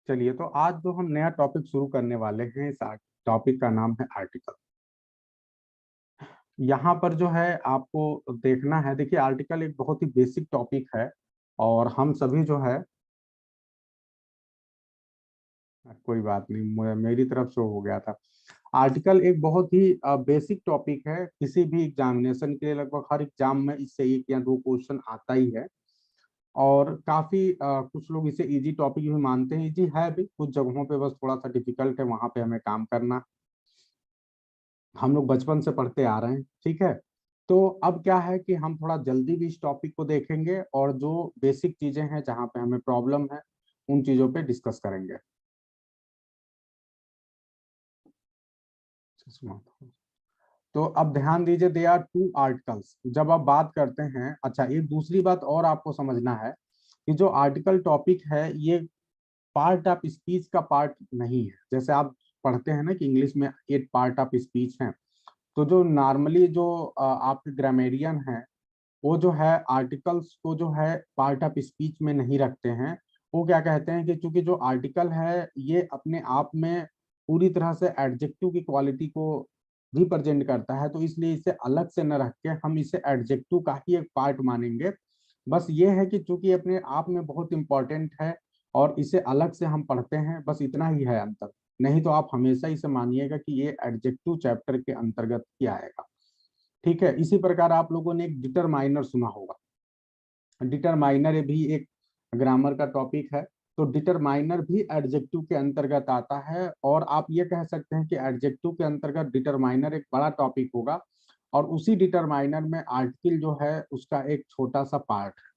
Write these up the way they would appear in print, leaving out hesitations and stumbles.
चलिए, तो आज जो हम नया टॉपिक शुरू करने वाले हैं, इस टॉपिक का नाम है आर्टिकल। यहाँ पर जो है आपको देखना है, देखिए आर्टिकल एक बहुत ही बेसिक टॉपिक है और हम सभी जो है, कोई बात नहीं, मेरी तरफ से हो गया था। आर्टिकल एक बहुत ही बेसिक टॉपिक है, किसी भी एग्जामिनेशन के लिए लगभग हर एग्जाम में इससे एक या दो क्वेश्चन आता ही है। और काफी कुछ लोग इसे इजी टॉपिक भी मानते हैं। इजी है भी, कुछ जगहों पे बस थोड़ा सा डिफिकल्ट है, वहां पे हमें काम करना। हम लोग बचपन से पढ़ते आ रहे हैं, ठीक है। तो अब क्या है कि हम थोड़ा जल्दी भी इस टॉपिक को देखेंगे और जो बेसिक चीजें हैं जहाँ पे हमें प्रॉब्लम है उन चीजों पे डिस्कस करेंगे। तो अब ध्यान दीजिए, दे आर टू आर्टिकल्स। जब आप बात करते हैं, अच्छा एक दूसरी बात और आपको समझना है कि जो आर्टिकल टॉपिक है ये पार्ट ऑफ स्पीच का पार्ट नहीं है। जैसे आप पढ़ते हैं ना कि इंग्लिश में 8 पार्ट ऑफ स्पीच हैं, तो जो नॉर्मली जो आपके ग्रामेरियन हैं वो जो है आर्टिकल्स को जो है पार्ट ऑफ स्पीच में नहीं रखते हैं। वो क्या कहते हैं कि चूंकि जो आर्टिकल है ये अपने आप में पूरी तरह से एडजेक्टिव की क्वालिटी को रिप्रेजेंट करता है, तो इसलिए इसे अलग से न रख के हम इसे एडजेक्टिव का ही एक पार्ट मानेंगे। बस ये है कि चूंकि अपने आप में बहुत इंपॉर्टेंट है और इसे अलग से हम पढ़ते हैं, बस इतना ही है अंतर। नहीं तो आप हमेशा इसे मानिएगा कि ये एडजेक्टिव चैप्टर के अंतर्गत ही आएगा, ठीक है। इसी प्रकार आप लोगों ने एक डिटरमाइनर सुना होगा। डिटरमाइनर भी एक ग्रामर का टॉपिक है। तो डिटरमाइनर भी एडजेक्टिव के अंतर्गत आता है, और आप ये कह सकते हैं कि एडजेक्टिव के अंतर्गत डिटरमाइनर एक बड़ा टॉपिक होगा और उसी डिटरमाइनर में आर्टिकल जो है उसका एक छोटा सा पार्ट है,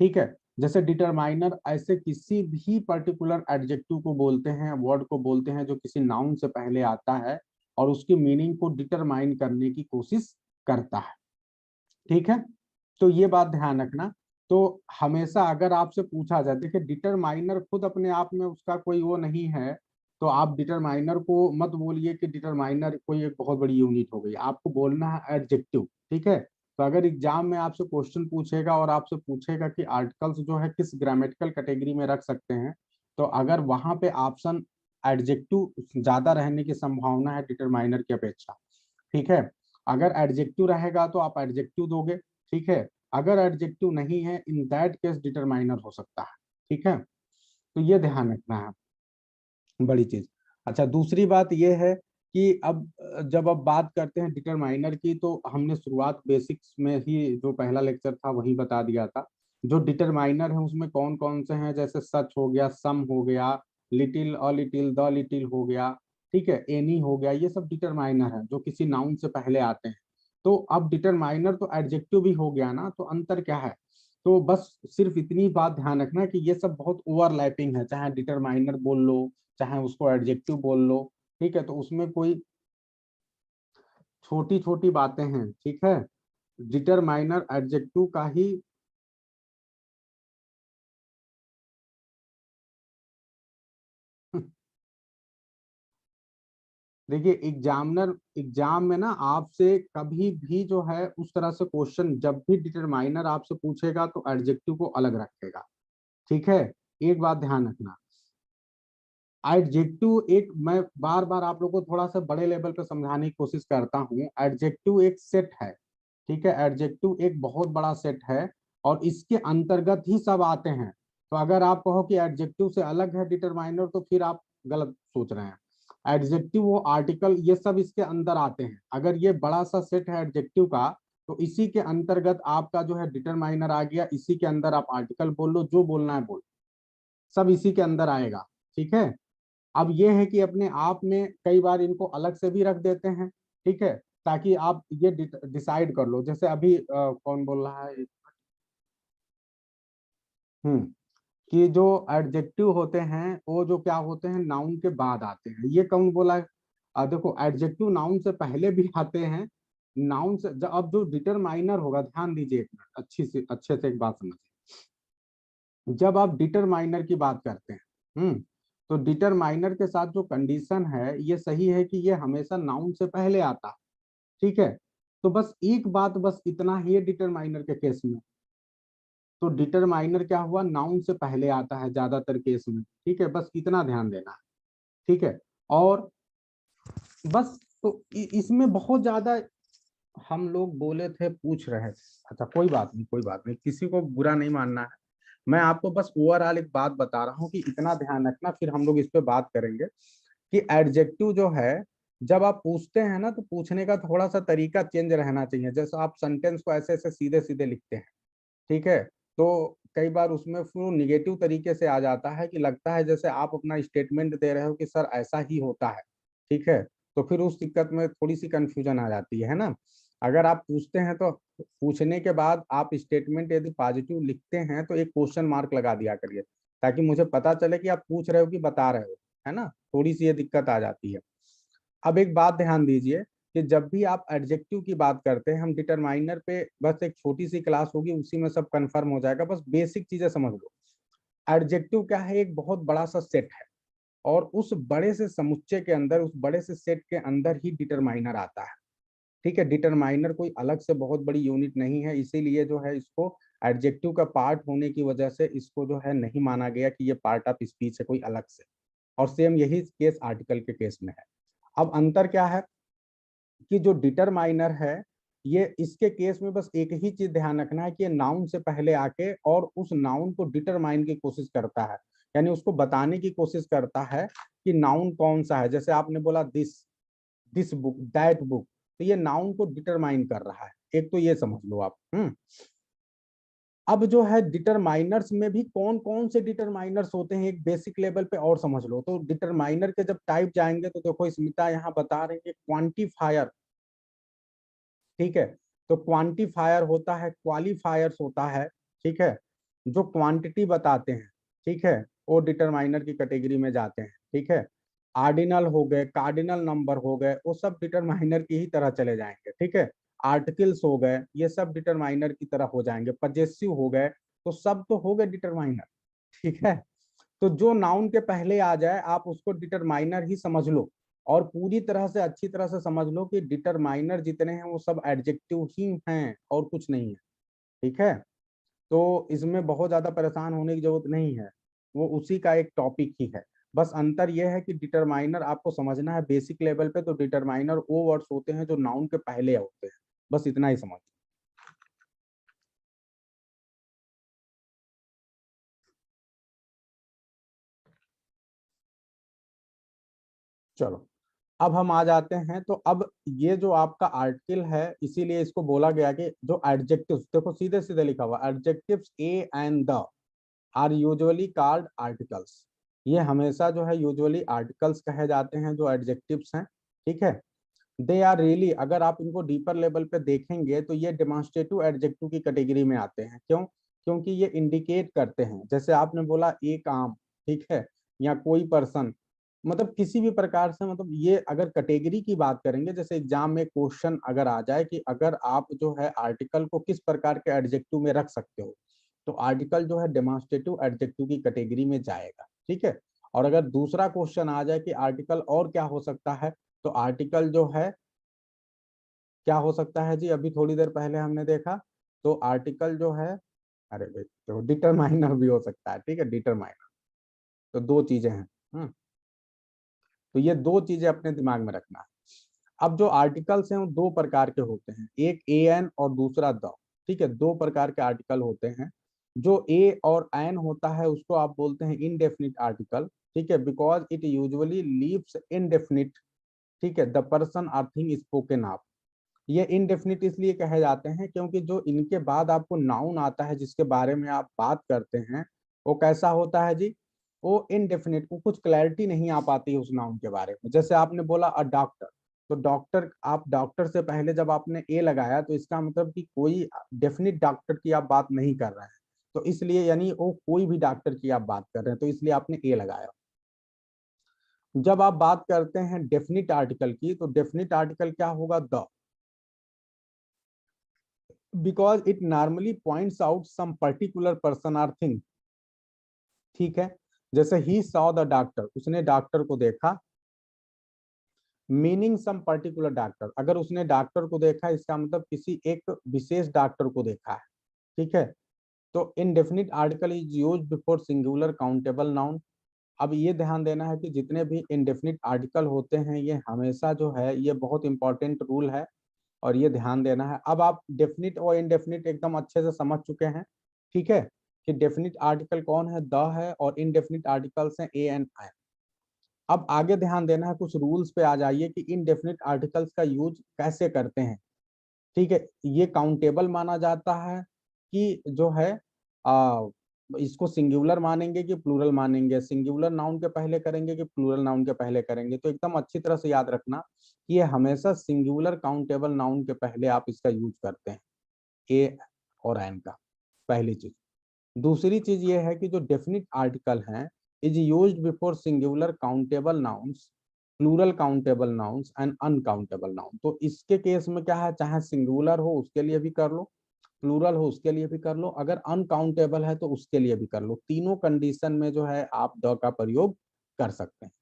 ठीक है। जैसे डिटरमाइनर ऐसे किसी भी पर्टिकुलर एडजेक्टिव को बोलते हैं, वर्ड को बोलते हैं जो किसी नाउन से पहले आता है और उसकी मीनिंग को डिटरमाइन करने की कोशिश करता है, ठीक है। तो ये बात ध्यान रखना। तो हमेशा अगर आपसे पूछा जाए, देखिए डिटरमाइनर खुद अपने आप में उसका कोई वो नहीं है, तो आप डिटरमाइनर को मत बोलिए कि डिटरमाइनर कोई एक बहुत बड़ी यूनिट हो गई। आपको बोलना है एडजेक्टिव, ठीक है। तो अगर एग्जाम में आपसे क्वेश्चन पूछेगा और आपसे पूछेगा कि आर्टिकल्स जो है किस ग्रामेटिकल कैटेगरी में रख सकते हैं, तो अगर वहां पे ऑप्शन एडजेक्टिव ज्यादा रहने की संभावना है डिटरमाइनर की अपेक्षा, ठीक है। अगर एडजेक्टिव रहेगा तो आप एडजेक्टिव दोगे, ठीक है। अगर एडजेक्टिव नहीं है, इन दैट केस डिटरमाइनर हो सकता है, ठीक है। तो ये ध्यान रखना है, बड़ी चीज। अच्छा दूसरी बात ये है कि अब जब अब बात करते हैं डिटरमाइनर की, तो हमने शुरुआत बेसिक्स में ही जो पहला लेक्चर था वही बता दिया था। जो डिटरमाइनर है उसमें कौन कौन से हैं, जैसे सच हो गया, सम हो गया, little, a little, the little हो गया, ठीक है, एनी हो गया, ये सब डिटरमाइनर है जो किसी नाउन से पहले आते हैं। तो अब डिटरमाइनर तो एडजेक्टिव भी हो गया ना, तो अंतर क्या है। तो बस सिर्फ इतनी बात ध्यान रखना कि ये सब बहुत ओवरलैपिंग है, चाहे डिटरमाइनर बोल लो चाहे उसको एडजेक्टिव बोल लो, ठीक है। तो उसमें कोई छोटी छोटी बातें हैं, ठीक है। डिटरमाइनर एडजेक्टिव का ही देखिए एग्जामिनर एग्जाम में ना आपसे कभी भी जो है उस तरह से क्वेश्चन, जब भी डिटरमाइनर आपसे पूछेगा तो एडजेक्टिव को अलग रखेगा, ठीक है। एक बात ध्यान रखना, एडजेक्टिव एक, मैं बार बार आप लोगों को थोड़ा सा बड़े लेवल पे समझाने की कोशिश करता हूँ, एडजेक्टिव एक सेट है, ठीक है। एडजेक्टिव एक बहुत बड़ा सेट है और इसके अंतर्गत ही सब आते हैं। तो अगर आप कहो कि एडजेक्टिव से अलग है डिटरमाइनर, तो फिर आप गलत सोच रहे हैं। एडजेक्टिव, वो आर्टिकल, ये सब इसके अंदर आते हैं। अगर ये बड़ा सा सेट है एडजेक्टिव का, तो इसी के अंतर्गत आपका जो है डिटरमाइनर आ गया, इसी के अंदर आप आर्टिकल बोल लो, जो बोलना है बोल, सब इसी के अंदर आएगा, ठीक है। अब ये है कि अपने आप में कई बार इनको अलग से भी रख देते हैं, ठीक है, ताकि आप ये डिसाइड कर लो। जैसे अभी कौन बोल रहा है, हम्म, कि जो एडजेक्टिव होते हैं वो जो क्या होते हैं, नाउन के बाद आते हैं। ये कौन बोला है? देखो एडजेक्टिव नाउन से पहले भी आते हैं। नाउन से अब जो डिटरमाइनर होगा, ध्यान दीजिए एक मिनट, अच्छे से एक बात समझिए। जब आप डिटरमाइनर की बात करते हैं, तो डिटरमाइनर के साथ जो कंडीशन है ये सही है कि ये हमेशा नाउन से पहले आता है, ठीक है। तो बस एक बात, बस इतना ही है डिटरमाइनर के केस में, तो डिटरमाइनर क्या हुआ, नाउन से पहले आता है ज्यादातर केस में, ठीक है, बस इतना ध्यान देना है, ठीक है। और बस तो इसमें बहुत ज्यादा हम लोग बोले थे, पूछ रहे थे, अच्छा कोई बात नहीं, कोई बात नहीं, किसी को बुरा नहीं मानना है। मैं आपको बस ओवरऑल एक बात बता रहा हूँ कि इतना ध्यान रखना, फिर हम लोग इस पे बात करेंगे कि एडजेक्टिव जो है, जब आप पूछते हैं ना, तो पूछने का थोड़ा सा तरीका चेंज रहना चाहिए। जैसे आप सेंटेंस को ऐसे ऐसे सीधे सीधे लिखते हैं, ठीक है, तो कई बार उसमें फिर निगेटिव तरीके से आ जाता है कि लगता है जैसे आप अपना स्टेटमेंट दे रहे हो कि सर ऐसा ही होता है, ठीक है। तो फिर उस दिक्कत में थोड़ी सी कंफ्यूजन आ जाती है ना। अगर आप पूछते हैं तो पूछने के बाद आप स्टेटमेंट यदि पॉजिटिव लिखते हैं तो एक क्वेश्चन मार्क लगा दिया करिए, ताकि मुझे पता चले कि आप पूछ रहे हो कि बता रहे हो, है ना। थोड़ी सी ये दिक्कत आ जाती है। अब एक बात ध्यान दीजिए कि जब भी आप एडजेक्टिव की बात करते हैं, हम डिटरमाइनर पे बस एक छोटी सी क्लास होगी, उसी में सब कंफर्म हो जाएगा, बस बेसिक चीजें समझ लो। एडजेक्टिव क्या है, एक बहुत बड़ा सा सेट है, और उस बड़े से समुच्चय के अंदर, उस बड़े से सेट के अंदर ही डिटरमाइनर आता है, ठीक है। डिटरमाइनर कोई अलग से बहुत बड़ी यूनिट नहीं है, इसीलिए जो है इसको एडजेक्टिव का पार्ट होने की वजह से इसको जो है नहीं माना गया कि ये पार्ट ऑफ स्पीच है कोई अलग से। और सेम यही केस आर्टिकल के केस में है। अब अंतर क्या है कि जो डिटरमाइनर है, ये इसके केस में बस एक ही चीज ध्यान रखना है कि ये नाउन से पहले आके और उस नाउन को डिटरमाइन की कोशिश करता है, यानी उसको बताने की कोशिश करता है कि नाउन कौन सा है। जैसे आपने बोला this, this book, that book, तो ये नाउन को डिटरमाइन कर रहा है। एक तो ये समझ लो आप। अब जो है डिटरमाइनर्स में भी कौन कौन से डिटरमाइनर्स होते हैं, एक बेसिक लेवल पे और समझ लो। तो डिटरमाइनर के जब टाइप जाएंगे तो देखो स्मिता यहाँ बता रहे हैं क्वांटिफायर, ठीक है। तो क्वांटिफायर होता है, क्वालिफायर्स होता है, ठीक है, जो क्वांटिटी बताते हैं, ठीक है, वो डिटरमाइनर की कैटेगरी में जाते हैं, ठीक है। आर्डिनल हो गए, कार्डिनल नंबर हो गए, वो सब डिटरमाइनर की ही तरह चले जाएंगे, ठीक है। आर्टिकल्स हो गए, ये सब डिटरमाइनर की तरह हो जाएंगे। पजेसिव हो गए, तो सब तो हो गए डिटरमाइनर, ठीक है। तो जो नाउन के पहले आ जाए आप उसको डिटरमाइनर ही समझ लो, और पूरी तरह से अच्छी तरह से समझ लो कि डिटरमाइनर जितने हैं वो सब एडजेक्टिव ही हैं और कुछ नहीं है, ठीक है। तो इसमें बहुत ज्यादा परेशान होने की जरूरत नहीं है, वो उसी का एक टॉपिक ही है। बस अंतर यह है कि डिटरमाइनर आपको समझना है बेसिक लेवल पे, तो डिटरमाइनर वो वर्ड्स होते हैं जो नाउन के पहले होते हैं, बस इतना ही समझ। चलो, अब हम आ जाते हैं। तो अब ये जो आपका आर्टिकल है, इसीलिए इसको बोला गया कि जो एडजेक्टिव्स, देखो सीधे सीधे लिखा हुआ, adjectives a and the are usually called articles. ये हमेशा जो है यूजुअली आर्टिकल्स कहे जाते हैं जो एडजेक्टिव्स हैं, ठीक है। दे आर रियली, अगर आप इनको डीपर लेवल पे देखेंगे तो ये डेमोन्स्ट्रेटिव एडजेक्टिव की कैटेगरी में आते हैं। क्यों? क्योंकि ये इंडिकेट करते हैं, जैसे आपने बोला एक आम, ठीक है, या कोई पर्सन, मतलब किसी भी प्रकार से, मतलब ये अगर कैटेगरी की बात करेंगे, जैसे एग्जाम में क्वेश्चन अगर आ जाए कि अगर आप जो है आर्टिकल को किस प्रकार के एडजेक्टिव में रख सकते हो, तो आर्टिकल जो है डेमोन्स्ट्रेटिव एडजेक्टिव की कैटेगरी में जाएगा, ठीक है। और अगर दूसरा क्वेश्चन आ जाए कि आर्टिकल और क्या हो सकता है, तो आर्टिकल जो है क्या हो सकता है जी, अभी थोड़ी देर पहले हमने देखा, तो आर्टिकल जो है, अरे भाई तो डिटरमाइनर भी हो सकता है, ठीक है, डिटरमाइनर। तो दो चीजें हैं। तो ये दो चीजें अपने दिमाग में रखना है। अब जो आर्टिकल्स हैं वो दो प्रकार के होते हैं, एक ए एन और दूसरा द, ठीक है, दो प्रकार के आर्टिकल होते हैं। जो ए और एन होता है उसको आप बोलते हैं इनडेफिनिट आर्टिकल, ठीक है, because it usually leaves indefinite, ठीक है, the person or thing spoken of. ये इनडेफिनिट इसलिए कहे जाते हैं क्योंकि जो इनके बाद आपको नाउन आता है जिसके बारे में आप बात करते हैं, वो कैसा होता है जी, वो इनडेफिनिट, को कुछ क्लैरिटी नहीं आ पाती उस नाउन के बारे में। जैसे आपने बोला अ डॉक्टर, तो डॉक्टर, आप डॉक्टर से पहले जब आपने ए लगाया तो इसका मतलब कि कोई डेफिनिट डॉक्टर की आप बात नहीं कर रहे हैं, तो इसलिए यानी वो कोई भी डॉक्टर की आप बात कर रहे हैं, तो इसलिए आपने ए लगाया। जब आप बात करते हैं डेफिनिट आर्टिकल की, तो डेफिनिट आर्टिकल क्या होगा, the, because it normally points out some particular person or thing, ठीक है। जैसे ही saw the doctor, उसने डॉक्टर को देखा, मीनिंग सम पर्टिकुलर डॉक्टर, अगर उसने डॉक्टर को देखा इसका मतलब किसी एक विशेष डॉक्टर को देखा है, ठीक है। तो indefinite article is used before singular countable noun. अब ये ध्यान देना है कि जितने भी इनडेफिनिट आर्टिकल होते हैं ये हमेशा जो है, ये बहुत इंपॉर्टेंट रूल है और ये ध्यान देना है। अब आप डेफिनिट और इनडेफिनिट एकदम अच्छे से समझ चुके हैं, ठीक है, कि डेफिनिट आर्टिकल कौन है, द है, और इनडेफिनिट आर्टिकल्स हैं ए एंड आई। अब आगे ध्यान देना है, कुछ रूल्स पे आ जाइए कि इनडेफिनिट आर्टिकल्स का यूज कैसे करते हैं। ठीक है, ये काउंटेबल माना जाता है कि जो है इसको सिंगुलर मानेंगे कि प्लूरल मानेंगे, सिंगुलर नाउन के पहले करेंगे कि प्लूरल नाउन के पहले करेंगे। तो एकदम अच्छी तरह से याद रखना कि ये हमेशा सिंगुलर काउंटेबल नाउन के पहले आप इसका यूज करते हैं, ए और एन का, पहली चीज। दूसरी चीज ये है कि जो डेफिनिट आर्टिकल हैं is used before singular countable nouns, plural countable nouns and uncountable noun. तो इसके केस में क्या है, चाहे सिंगुलर हो उसके लिए भी कर लो, प्लूरल हो उसके लिए भी कर लो, अगर अनकाउंटेबल है तो उसके लिए भी कर लो। तीनों कंडीशन में जो है आप द का प्रयोग कर सकते हैं।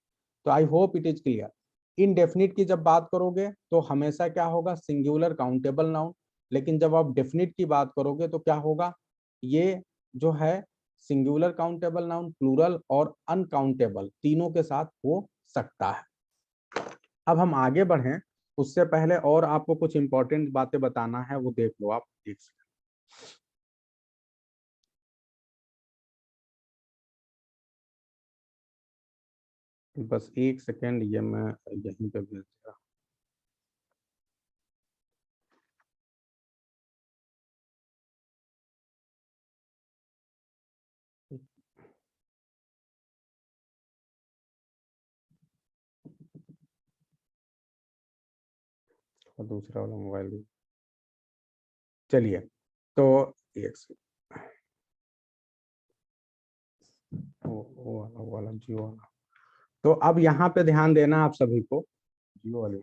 तो I hope it is clear. Indefinite की जब बात करोगे तो हमेशा क्या होगा, सिंगुलर काउंटेबल नाउन। लेकिन जब आप डेफिनिट की बात करोगे तो क्या होगा, ये जो है सिंगुलर काउंटेबल नाउन, प्लूरल और अनकाउंटेबल तीनों के साथ हो सकता है। अब हम आगे बढ़ें उससे पहले और आपको कुछ इंपॉर्टेंट बातें बताना है, वो देख लो, आप देख सकते। बस एक सेकेंड, ये मैं यहीं पे भेज दिया। और दूसरा वाला मोबाइल, चलिए। तो एक वो वाला जियो वाला। तो अब यहाँ पे ध्यान देना आप सभी को, जियो वाले,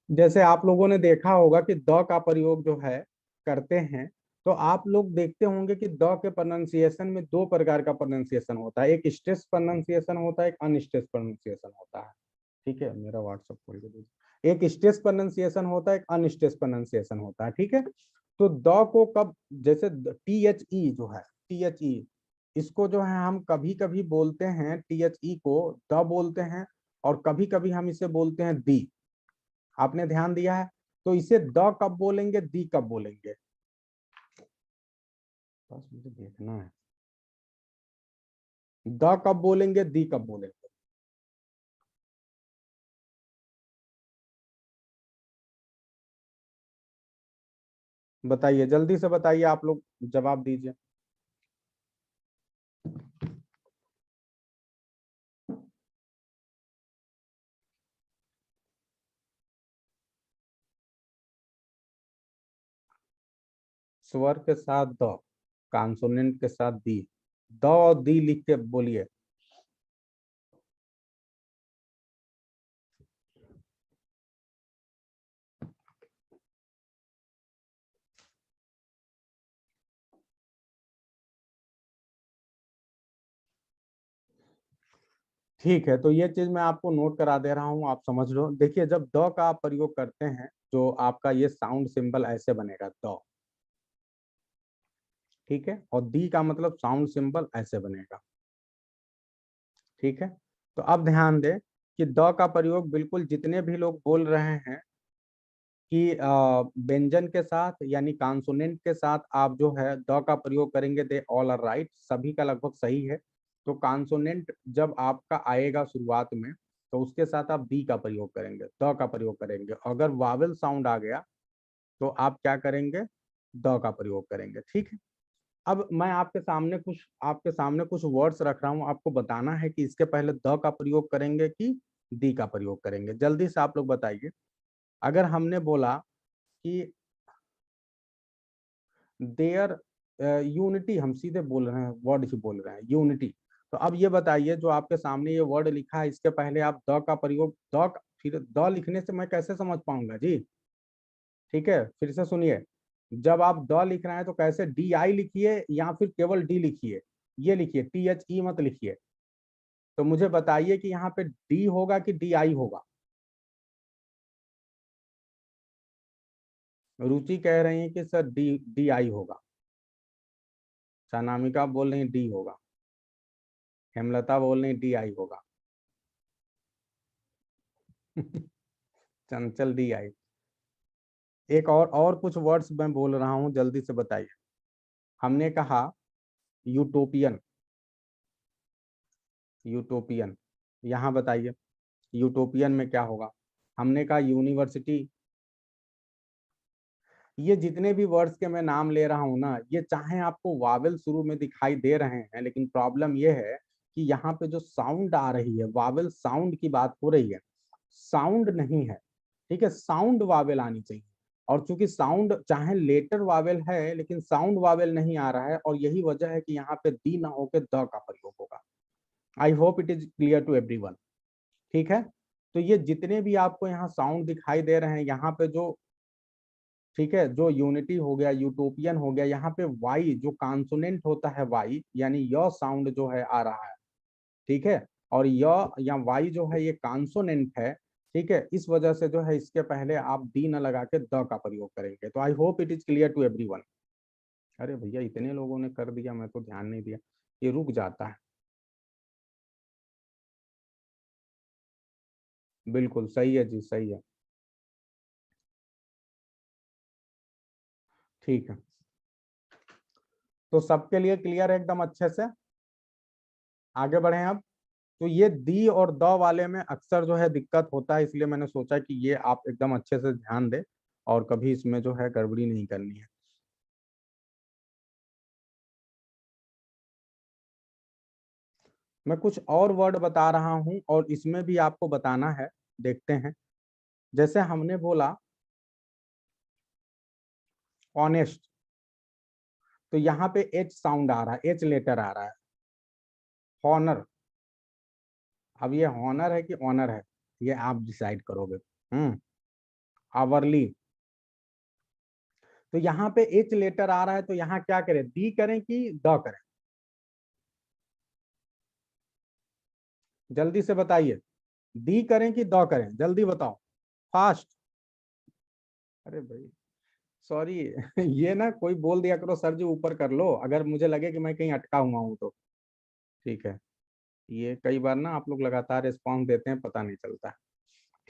जैसे आप लोगों ने देखा होगा कि द का प्रयोग जो है करते हैं, तो आप लोग देखते होंगे कि द के प्रोनाउंसिएशन में दो प्रकार का प्रोनाउंसिएशन होता है, एक स्ट्रेस प्रोनाउंसिएशन होता है, एक अनस्ट्रेस प्रोनाउंसिएशन होता है। ठीक है, मेरा व्हाट्सएप खोल के दीजिए। एक स्ट्रेस प्रोनाउंसिएशन होता है, एक अनस्ट्रेस प्रोनाउंसिएशन होता है, ठीक है। तो द को कब, जैसे टी एच ई जो है, टी एच ई, इसको जो है हम कभी कभी बोलते हैं, टी एच ई को द बोलते हैं, और कभी कभी हम इसे बोलते हैं दी। आपने ध्यान दिया है? तो इसे द कब बोलेंगे, दी कब बोलेंगे, बस मुझे देखना है। द कब बोलेंगे, दी कब बोलेंगे? बताइए, जल्दी से बताइए, आप लोग जवाब दीजिए। स्वर के साथ द, कॉन्सोनेंट के साथ दी, द और दी लिख के बोलिए। ठीक है, तो ये चीज मैं आपको नोट करा दे रहा हूँ, आप समझ लो। देखिए, जब द का आप प्रयोग करते हैं, जो आपका ये साउंड सिंबल ऐसे बनेगा, द, ठीक है, और दी का मतलब साउंड सिंबल ऐसे बनेगा, ठीक है। तो अब ध्यान दें कि द का प्रयोग बिल्कुल जितने भी लोग बोल रहे हैं कि व्यंजन के साथ यानी कॉन्सोनेंट के साथ आप जो है द का प्रयोग करेंगे, दे ऑल आर राइट, सभी का लगभग सही है। तो कॉन्सोनेंट जब आपका आएगा शुरुआत में, तो उसके साथ आप दी का प्रयोग करेंगे, द का प्रयोग करेंगे। अगर वावेल साउंड आ गया तो आप क्या करेंगे, द का प्रयोग करेंगे, ठीक है। अब मैं आपके सामने कुछ वर्ड्स रख रहा हूं, आपको बताना है कि इसके पहले द का प्रयोग करेंगे कि दी का प्रयोग करेंगे। जल्दी से आप लोग बताइए। अगर हमने बोला कि देयर यूनिटी, हम सीधे बोल रहे हैं, वर्ड ही बोल रहे हैं, यूनिटी। तो अब ये बताइए, जो आपके सामने ये वर्ड लिखा है, इसके पहले आप द का प्रयोग, फिर द लिखने से मैं कैसे समझ पाऊंगा जी? ठीक है, फिर से सुनिए। जब आप द लिख रहे हैं तो कैसे, डी आई लिखिए या फिर केवल डी लिखिए? ये लिखिए, टी एच ई मत लिखिए। तो मुझे बताइए कि यहाँ पे डी होगा कि डी आई होगा? रुचि कह रही है कि सर डी डी आई होगा। अनामिका बोल रही डी होगा। हेमलता बोल रही डी आई होगा। चंचल डी आई। एक और कुछ वर्ड्स मैं बोल रहा हूं, जल्दी से बताइए। हमने कहा यूटोपियन। यूटोपियन, यहां बताइए यूटोपियन में क्या होगा। हमने कहा यूनिवर्सिटी। ये जितने भी वर्ड्स के मैं नाम ले रहा हूं ना, ये चाहे आपको वावेल शुरू में दिखाई दे रहे हैं, लेकिन प्रॉब्लम ये है कि यहाँ पे जो साउंड आ रही है, वावेल साउंड की बात हो रही है, साउंड नहीं है। ठीक है, साउंड वावेल आनी चाहिए। और चूंकि साउंड चाहे लेटर वावेल है, लेकिन साउंड वावेल नहीं आ रहा है, और यही वजह है कि यहाँ पे दी ना होकर द का प्रयोग होगा। I hope it is clear to everyone. ठीक है, तो ये जितने भी आपको यहाँ साउंड दिखाई दे रहे हैं, यहाँ पे जो, ठीक है, जो यूनिटी हो गया, यूटोपियन हो गया, यहाँ पे वाई जो कॉन्सोनेंट होता है, वाई यानी य साउंड जो है आ रहा है। ठीक है, और य या वाई जो है ये कॉन्सोनेंट है। ठीक है, इस वजह से जो है इसके पहले आप डी न लगा के द का प्रयोग करेंगे। तो I hope it is clear to everyone. अरे भैया इतने लोगों ने कर दिया, मैं तो ध्यान नहीं दिया, ये रुक जाता है। बिल्कुल सही है जी, सही है। ठीक है, तो सबके लिए क्लियर है एकदम अच्छे से। आगे बढ़े अब। तो ये दी और द वाले में अक्सर जो है दिक्कत होता है, इसलिए मैंने सोचा कि ये आप एकदम अच्छे से ध्यान दें और कभी इसमें जो है गड़बड़ी नहीं करनी है। मैं कुछ और वर्ड बता रहा हूं और इसमें भी आपको बताना है। देखते हैं, जैसे हमने बोला ऑनेस्ट, तो यहाँ पे एच साउंड आ रहा है, एच लेटर आ रहा है। हॉनर, अब ये हॉनर है कि ऑनर है, ये आप डिसाइड करोगे। आवरली, तो यहाँ पे एच लेटर आ रहा है, तो यहाँ क्या करें, दी करें कि द करें? जल्दी से बताइए, दी करें कि द करें, जल्दी बताओ, फास्ट। अरे भाई सॉरी, ये ना कोई बोल दिया करो सर जी ऊपर कर लो, अगर मुझे लगे कि मैं कहीं अटका हुआ हूं तो। ठीक है, ये कई बार ना आप लोग लगातार रिस्पॉन्स देते हैं, पता नहीं चलता।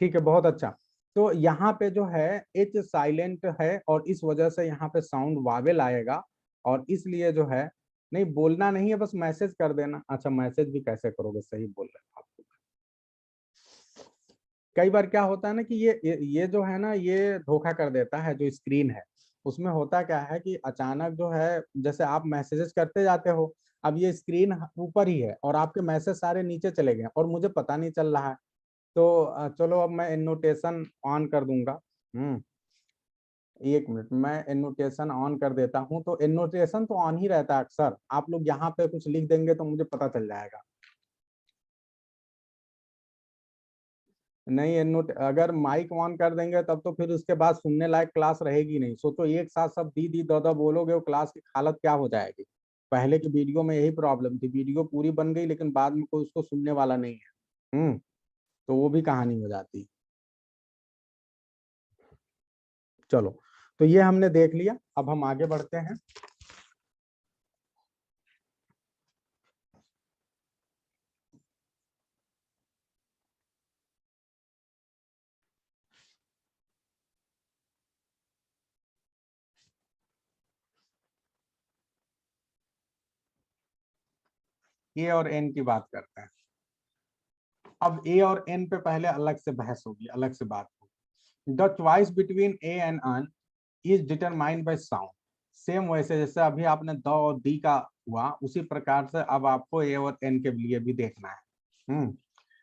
ठीक है, बहुत अच्छा। तो यहाँ पे जो है एच साइलेंट है, और इस वजह से यहाँ पे साउंड वावेल आएगा, और इसलिए जो है, नहीं बोलना नहीं है, बस मैसेज कर देना। अच्छा, मैसेज भी कैसे करोगे, सही बोल रहे हैं आप। कई बार क्या होता है ना कि ये जो है ना, ये धोखा कर देता है। जो स्क्रीन है उसमें होता क्या है कि अचानक जो है, जैसे आप मैसेजेस करते जाते हो, अब ये स्क्रीन ऊपर ही है और आपके मैसेज सारे नीचे चले गए और मुझे पता नहीं चल रहा है। तो चलो अब मैं एनोटेशन ऑन कर दूंगा। हम्म, एक मिनट, मैं एनोटेशन ऑन कर देता हूँ। तो एनोटेशन तो ऑन ही रहता है अक्सर, आप लोग यहाँ पे कुछ लिख देंगे तो मुझे पता चल जाएगा। नहीं, नोट अगर माइक ऑन कर देंगे तब तो फिर उसके बाद सुनने लायक क्लास रहेगी नहीं। सोचो एक साथ सब दी दी दा दा बोलोगे, वो क्लास की हालत क्या हो जाएगी। पहले की वीडियो में यही प्रॉब्लम थी, वीडियो पूरी बन गई लेकिन बाद में कोई उसको सुनने वाला नहीं है। तो वो भी कहानी हो जाती। चलो, तो ये हमने देख लिया, अब हम आगे बढ़ते हैं। ए और एन की बात करते हैं। अब ए और एन पे पहले अलग से बहस होगी, अलग से बात होगी। The choice between a and an is determined by sound. Same वैसे जैसे अभी आपने द और दी का हुआ, उसी प्रकार से अब आपको ए और एन के लिए भी देखना है।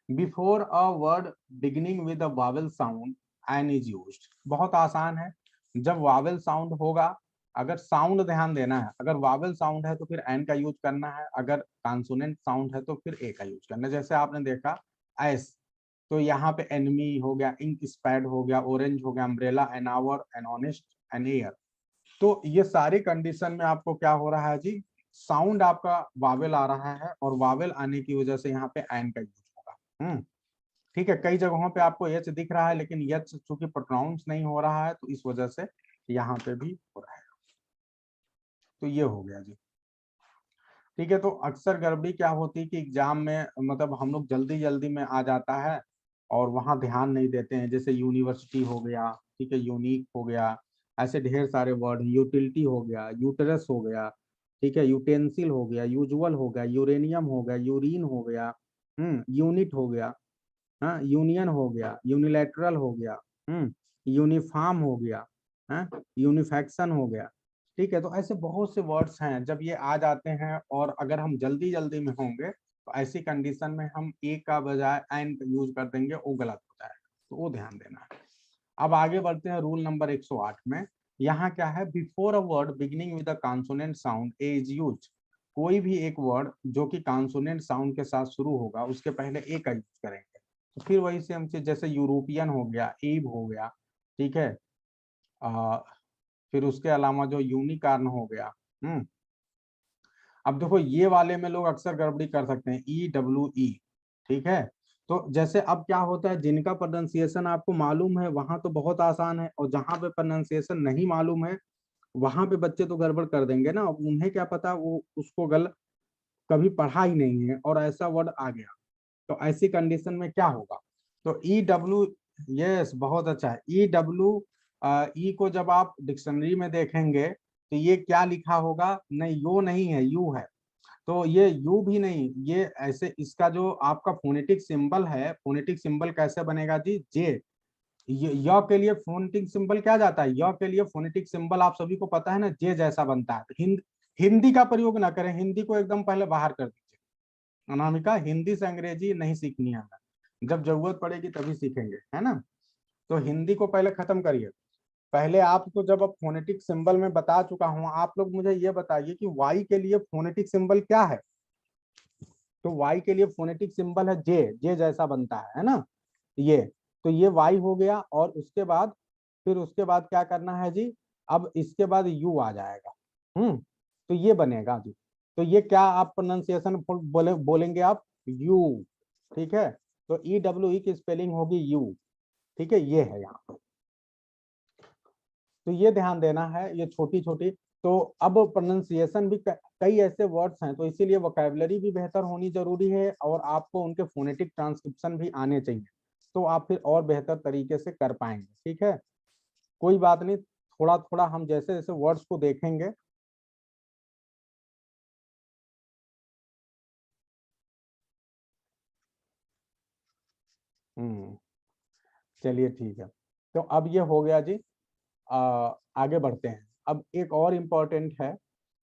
Before a word beginning with a vowel sound an is used. बहुत आसान है, जब वावेल साउंड होगा, अगर साउंड ध्यान देना है, अगर वावेल साउंड है तो फिर एन का यूज करना है, अगर कॉन्सोनेंट साउंड है तो फिर ए का यूज करना है। जैसे आपने देखा एस, तो यहाँ पे एनमी हो गया, इंक स्पैड हो गया, ऑरेंज हो गया, umbrella, an hour, an honest, an air. तो ये सारी कंडीशन में आपको क्या हो रहा है जी, साउंड आपका वावेल आ रहा है, और वावेल आने की वजह से यहाँ पे एन का यूज होगा। ठीक है, कई जगहों पे आपको एच दिख रहा है, लेकिन एच चूंकि प्रोनाउंस नहीं हो रहा है तो इस वजह से यहाँ पे भी हो रहा है। तो ये हो गया जी। ठीक है, तो अक्सर गड़बड़ी क्या होती है कि एग्जाम में मतलब हम लोग जल्दी जल्दी में आ जाता है और वहाँ ध्यान नहीं देते हैं। जैसे यूनिवर्सिटी हो गया, ठीक है, यूनिक हो गया, ऐसे ढेर सारे वर्ड, यूटिलिटी हो गया, यूटरस हो गया, ठीक है, यूटेंसिल हो गया, यूजुअल हो गया, यूरेनियम हो गया, यूरिन हो गया, यूनिट हो गया, हाँ, यूनियन हो गया, यूनिलैटरल हो गया, यूनिफॉर्म हो गया, हाँ, यूनिफैक्शन हो गया। ठीक है, तो ऐसे बहुत से वर्ड्स हैं, जब ये आ जाते हैं और अगर हम जल्दी जल्दी में होंगे तो ऐसी कंडीशन में हम ए का बजाय एन यूज कर देंगे, वो गलत हो जाएगा, तो वो ध्यान देना है। अब आगे बढ़ते हैं रूल नंबर 108 में। यहाँ क्या है, before a word beginning with a consonant sound A is use. कोई भी एक वर्ड जो कि कॉन्सोनेंट साउंड के साथ शुरू होगा उसके पहले ए का यूज करेंगे। तो फिर वही सेम चीज, जैसे यूरोपियन हो गया, ईव हो गया, ठीक है, फिर उसके अलावा जो यूनिकॉर्न हो गया। अब देखो ये वाले में लोग अक्सर गड़बड़ी कर सकते हैं, EWE, ठीक है। तो जैसे अब क्या होता है, जिनका प्रोनाउंसिएशन आपको मालूम है वहां तो बहुत आसान है, और जहां पे प्रोनाउंसिएशन नहीं मालूम है वहां पे बच्चे तो गड़बड़ कर देंगे ना। अब उन्हें क्या पता, वो उसको गलत कभी पढ़ा ही नहीं है और ऐसा वर्ड आ गया, तो ऐसी कंडीशन में क्या होगा। तो EW, यस, बहुत अच्छा है। EW, ई को जब आप डिक्शनरी में देखेंगे तो ये क्या लिखा होगा, नहीं यो नहीं है, यू है। तो ये यू भी नहीं, ये ऐसे इसका जो आपका फोनेटिक सिंबल है, फोनेटिक सिंबल कैसे बनेगा जी, जे। य के लिए फोनेटिक सिंबल क्या जाता है, य के लिए फोनेटिक सिंबल आप सभी को पता है ना, जे जैसा बनता है। हिंदी का प्रयोग ना करें, हिंदी को एकदम पहले बाहर कर दीजिए। अनामिका, हिंदी से अंग्रेजी नहीं सीखनी है, जब जरूरत पड़ेगी तभी सीखेंगे, है ना। तो हिंदी को पहले खत्म करिए। पहले आपको जब अब फोनेटिक सिंबल में बता चुका हूं, आप लोग मुझे ये बताइए कि वाई के लिए फोनेटिक सिंबल क्या है। तो वाई के लिए फोनेटिक सिंबल है जे, जे जैसा बनता है ना, ये। तो ये वाई हो गया, और उसके बाद फिर उसके बाद क्या करना है जी, अब इसके बाद यू आ जाएगा। तो ये बनेगा जी। तो ये क्या आप प्रोनाउंसिएशन बोलेंगे आप, यू, ठीक है। तो EWE की स्पेलिंग होगी यू, ठीक है, ये है यहाँ पे। तो ये ध्यान देना है, ये छोटी छोटी। तो अब प्रोनाउंसिएशन भी कई ऐसे वर्ड्स हैं, तो इसीलिए वोकैबुलरी भी बेहतर होनी जरूरी है, और आपको उनके फोनेटिक ट्रांसक्रिप्शन भी आने चाहिए, तो आप फिर और बेहतर तरीके से कर पाएंगे, ठीक है। कोई बात नहीं, थोड़ा थोड़ा हम जैसे जैसे वर्ड्स को देखेंगे। हम्म, चलिए ठीक है। तो अब ये हो गया जी। आ, आगे बढ़ते हैं। अब एक और इम्पोर्टेंट है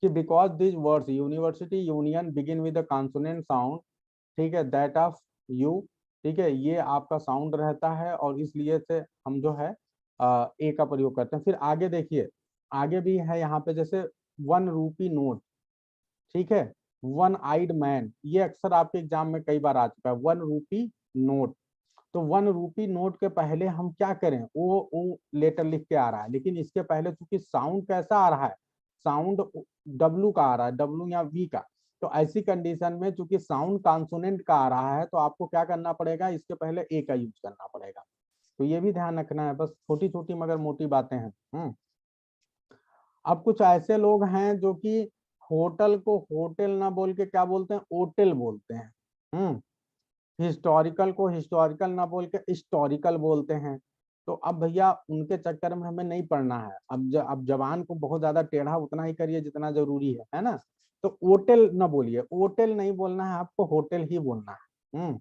कि because this words university union begin with the consonant sound, ठीक है, दैट ऑफ यू, ठीक है, ये आपका साउंड रहता है और इसलिए से हम जो है ए का प्रयोग करते हैं। फिर आगे देखिए, आगे भी है यहाँ पे, जैसे 1 रूपी नोट, ठीक है, 1 आइड मैन, ये अक्सर आपके एग्जाम में कई बार आ चुका है, 1 रूपी नोट। तो 1 रूपी नोट के पहले हम क्या करें, वो लेटर लिख के आ रहा है, लेकिन इसके पहले चूंकि साउंड कैसा आ रहा है, साउंड डब्लू का आ रहा है, डब्लू या वी का। तो ऐसी कंडीशन में चूंकि साउंड कॉन्सोनेंट का आ रहा है, तो आपको क्या करना पड़ेगा, इसके पहले ए का यूज करना पड़ेगा। तो ये भी ध्यान रखना है, बस छोटी छोटी मगर मोटी बातें हैं। अब कुछ ऐसे लोग हैं जो कि होटल को होटल ना बोल के क्या बोलते हैं, ओटल बोलते हैं। हिस्टोरिकल को हिस्टोरिकल ना बोल के हिस्टोरिकल बोलते हैं। तो अब भैया उनके चक्कर में हमें नहीं पड़ना है। अब जबान को बहुत ज्यादा टेढ़ा उतना ही करिए जितना जरूरी है ना। तो ओटल ना बोलिए, ओटल नहीं बोलना है आपको, होटल ही बोलना है।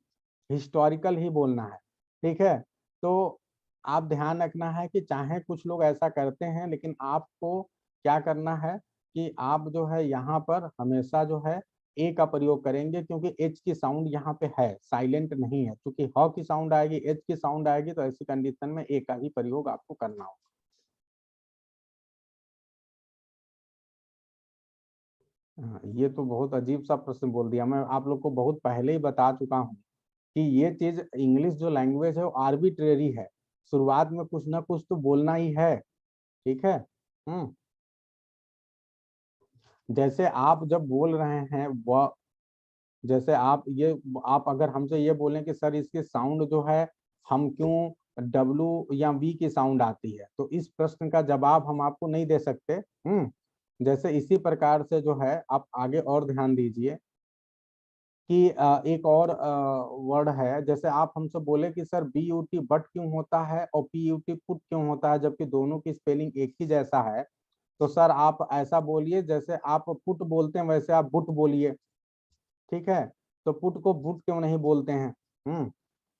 हिस्टोरिकल ही बोलना है, ठीक है। तो आप ध्यान रखना है कि चाहे कुछ लोग ऐसा करते हैं, लेकिन आपको क्या करना है कि आप जो है यहाँ पर हमेशा जो है ए का प्रयोग करेंगे, क्योंकि एच की साउंड यहाँ पे है, साइलेंट नहीं है। क्योंकि ह की साउंड आएगी, एच की साउंड आएगी, तो ऐसी कंडीशन में ए का ही प्रयोग आपको करना होगा। हाँ, ये तो बहुत अजीब सा प्रश्न बोल दिया। मैं आप लोग को बहुत पहले ही बता चुका हूँ कि ये चीज, इंग्लिश जो लैंग्वेज है वो आर्बिट्रेरी है। शुरुआत में कुछ ना कुछ तो बोलना ही है, ठीक है। हम्म, जैसे आप जब बोल रहे हैं वह, जैसे आप अगर हमसे ये बोलें कि सर इसकी साउंड जो है हम क्यों डब्लू या वी की साउंड आती है। तो इस प्रश्न का जवाब हम आपको नहीं दे सकते। जैसे इसी प्रकार से जो है आप आगे और ध्यान दीजिए कि एक और वर्ड है। जैसे आप हमसे बोले कि sir B U T but क्यों होता है और पी यू टी पुट क्यों होता है, जबकि दोनों की स्पेलिंग एक ही जैसा है। तो सर आप ऐसा बोलिए, जैसे आप पुट बोलते हैं वैसे आप बुट बोलिए, ठीक है। तो पुट को बुट क्यों नहीं बोलते हैं?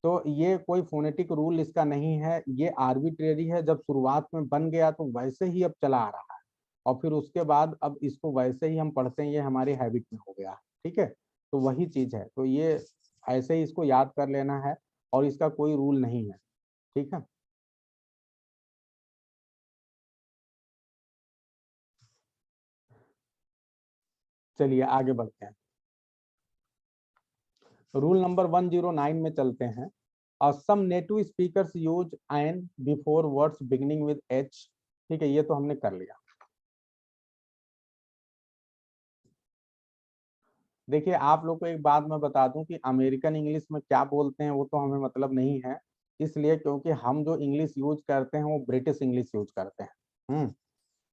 तो ये कोई फोनेटिक रूल इसका नहीं है, ये आर्बिट्रेरी है। जब शुरुआत में बन गया तो वैसे ही अब चला आ रहा है, और फिर उसके बाद अब इसको वैसे ही हम पढ़ते हैं, ये हमारी हैबिट में हो गया, ठीक है। तो वही चीज है, तो ये ऐसे ही इसको याद कर लेना है, और इसका कोई रूल नहीं है, ठीक है। चलिए आगे बढ़ते हैं, रूल नंबर 109 में चलते हैं। Some native speakers use an before words beginning with H, ठीक है, ये तो हमने कर लिया। देखिए आप लोग को एक बात मैं बता दूं कि अमेरिकन इंग्लिश में क्या बोलते हैं वो तो हमें मतलब नहीं है, इसलिए क्योंकि हम जो इंग्लिश यूज करते हैं वो ब्रिटिश इंग्लिश यूज करते हैं।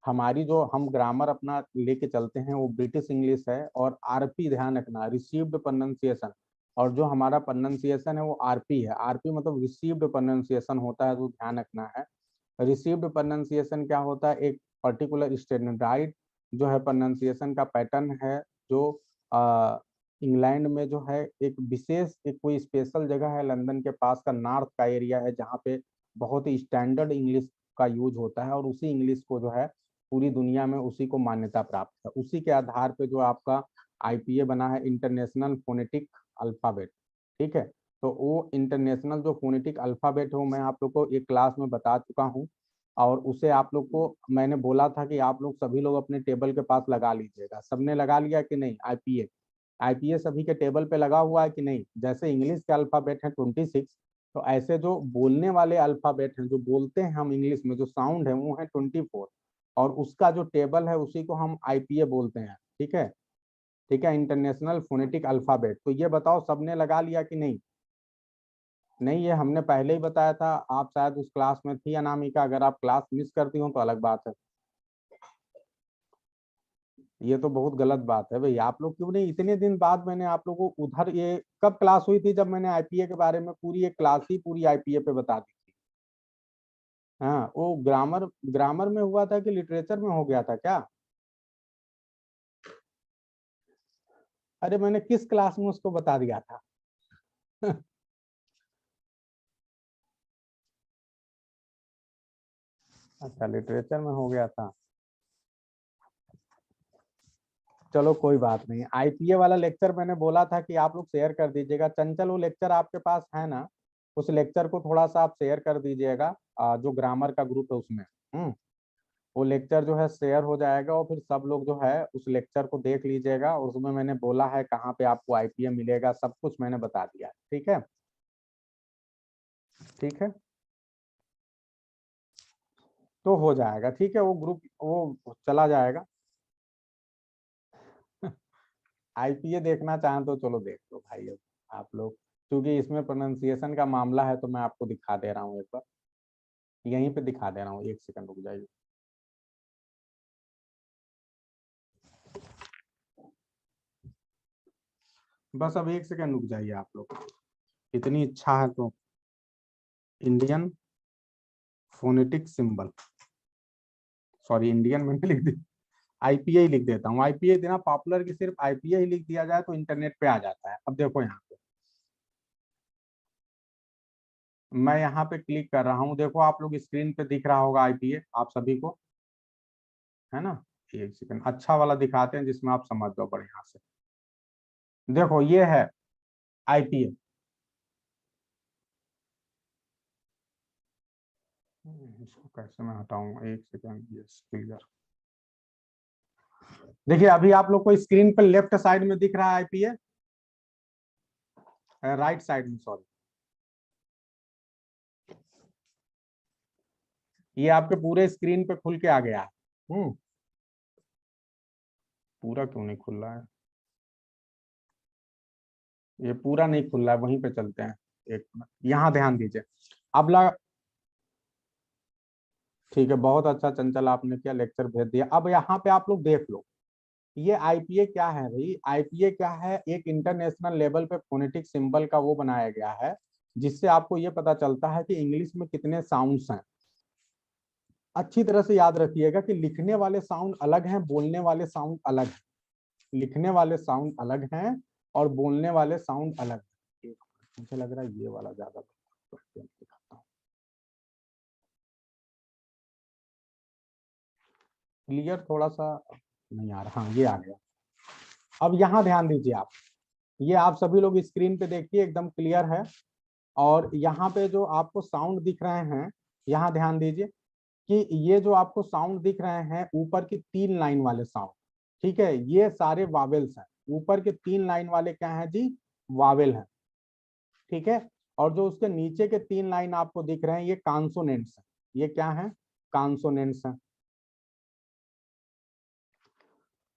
हमारी जो हम ग्रामर अपना लेके चलते हैं वो ब्रिटिश इंग्लिश है। और आरपी ध्यान रखना, रिसीव्ड प्रोनाउंसिएशन, और जो हमारा प्रोनाउंसिएशन है वो आरपी है। आरपी मतलब रिसीव्ड प्रोनाउंसिएशन होता है, तो ध्यान रखना है। रिसीव्ड प्रोनाउंसिएशन क्या होता है? एक पर्टिकुलर स्टैंडर्डाइज जो है प्रोनाउंसिएशन का पैटर्न है, जो इंग्लैंड में जो है एक विशेष एक कोई स्पेशल जगह है लंदन के पास का, नॉर्थ का एरिया है, जहाँ पे बहुत ही स्टैंडर्ड इंग्लिश का यूज होता है, और उसी इंग्लिश को जो है पूरी दुनिया में उसी को मान्यता प्राप्त है। उसी के आधार पे जो आपका आईपीए बना है, इंटरनेशनल फोनेटिक अल्फाबेट, ठीक है। तो वो इंटरनेशनल जो फोनेटिक अल्फाबेट हो, मैं आप लोग को एक क्लास में बता चुका हूँ, और उसे आप लोग को मैंने बोला था कि आप लोग सभी लोग अपने टेबल के पास लगा लीजिएगा। सबने लगा लिया कि नहीं? आईपीए, आईपीए सभी के टेबल पे लगा हुआ है कि नहीं? जैसे इंग्लिश के अल्फाबेट है 26, तो ऐसे जो बोलने वाले अल्फाबेट हैं, जो बोलते हैं हम इंग्लिश में, जो साउंड है वो है 24, और उसका जो टेबल है उसी को हम आईपीए बोलते हैं, ठीक है। ठीक है, इंटरनेशनल फोनेटिक अल्फाबेट। तो ये बताओ सबने लगा लिया कि नहीं? नहीं, ये हमने पहले ही बताया था, आप शायद उस क्लास में थी अनामिका, अगर आप क्लास मिस करती हो तो अलग बात है। ये तो बहुत गलत बात है भाई, आप लोग क्यों नहीं, इतने दिन बाद मैंने आप लोगों को उधर, ये कब क्लास हुई थी? जब मैंने आईपीए के बारे में पूरी एक क्लास ही पूरी आईपीए पे बता दी थी। हाँ, वो ग्रामर ग्रामर में हुआ था कि लिटरेचर में हो गया था क्या? अरे मैंने किस क्लास में उसको बता दिया था? अच्छा, लिटरेचर में हो गया था। चलो कोई बात नहीं, आईपीए वाला लेक्चर मैंने बोला था कि आप लोग शेयर कर दीजिएगा। चंचल, वो लेक्चर आपके पास है ना? उस लेक्चर को थोड़ा सा आप शेयर कर दीजिएगा, जो ग्रामर का ग्रुप है उसमें। वो लेक्चर जो है शेयर हो जाएगा, और फिर सब लोग जो है उस लेक्चर को देख लीजिएगा। उसमें मैंने बोला है कहाँ पे आपको आईपीए मिलेगा, सब कुछ मैंने बता दिया है, ठीक है। ठीक है, तो हो जाएगा, ठीक है, वो ग्रुप वो चला जाएगा। आईपीए देखना चाहें तो चलो देख लो भाई, अब आप लोग, क्योंकि इसमें प्रोनाउंसिएशन का मामला है, तो मैं आपको दिखा दे रहा हूँ एक बार, यहीं पे दिखा दे रहा हूँ, एक सेकंड रुक जाइए। बस अब एक सेकंड रुक जाइए आप लोग, इतनी इच्छा है तो। Indian phonetic symbol, sorry Indian मैंने लिख दिया, आईपीए ही लिख देता हूँ। आईपीए इतना पॉपुलर कि सिर्फ आईपीए ही लिख दिया जाए तो इंटरनेट पे आ जाता है। अब देखो यहाँ पे, मैं यहाँ पे क्लिक कर रहा हूँ, देखो आप लोग स्क्रीन पे दिख रहा होगा आईपीए आप सभी को, है ना? एक सेकंड, अच्छा वाला दिखाते हैं जिसमें आप समझ जाओ बढ़िया से। देखो ये है आईपीए। इसको कैसे मैं हटाऊं, एक सेकंड, यस क्लियर। देखिए अभी आप लोग को स्क्रीन पर लेफ्ट साइड में दिख रहा है आईपीए, राइट साइड में सॉरी, ये आपके पूरे स्क्रीन पे खुल के आ गया है। पूरा क्यों नहीं खुल रहा है? ये पूरा नहीं खुल रहा है, वहीं पे चलते हैं, एक मिनट यहाँ ध्यान दीजिए। अब ठीक है, बहुत अच्छा चंचल, आपने क्या लेक्चर भेज दिया। अब यहाँ पे आप लोग देख लो, ये आईपीए क्या है भाई? आईपीए क्या है? एक इंटरनेशनल लेवल पे फोनेटिक सिंबल का वो बनाया गया है, जिससे आपको ये पता चलता है कि इंग्लिश में कितने साउंड्स हैं। अच्छी तरह से याद रखिएगा कि लिखने वाले साउंड अलग हैं, बोलने वाले साउंड अलग हैं। लिखने वाले साउंड अलग हैं और बोलने वाले साउंड अलग हैं। मुझे लग रहा है ये वाला ज्यादा दिखाता हूँ, क्लियर थोड़ा सा नहीं आ रहा। हाँ, ये आ गया। अब यहाँ ध्यान दीजिए आप, ये आप सभी लोग स्क्रीन पे देखिए, एकदम क्लियर है। और यहाँ पे जो आपको साउंड दिख रहे हैं, यहाँ ध्यान दीजिए कि ये जो आपको साउंड दिख रहे हैं ऊपर की 3 लाइन वाले साउंड, ठीक है, ये सारे वावेल्स हैं। ऊपर के 3 लाइन वाले क्या हैं जी? वावेल हैं, ठीक है। और जो उसके नीचे के 3 लाइन आपको दिख रहे हैं ये कॉन्सोनेंट्स हैं। ये क्या है? कॉन्सोनेंट्स हैं।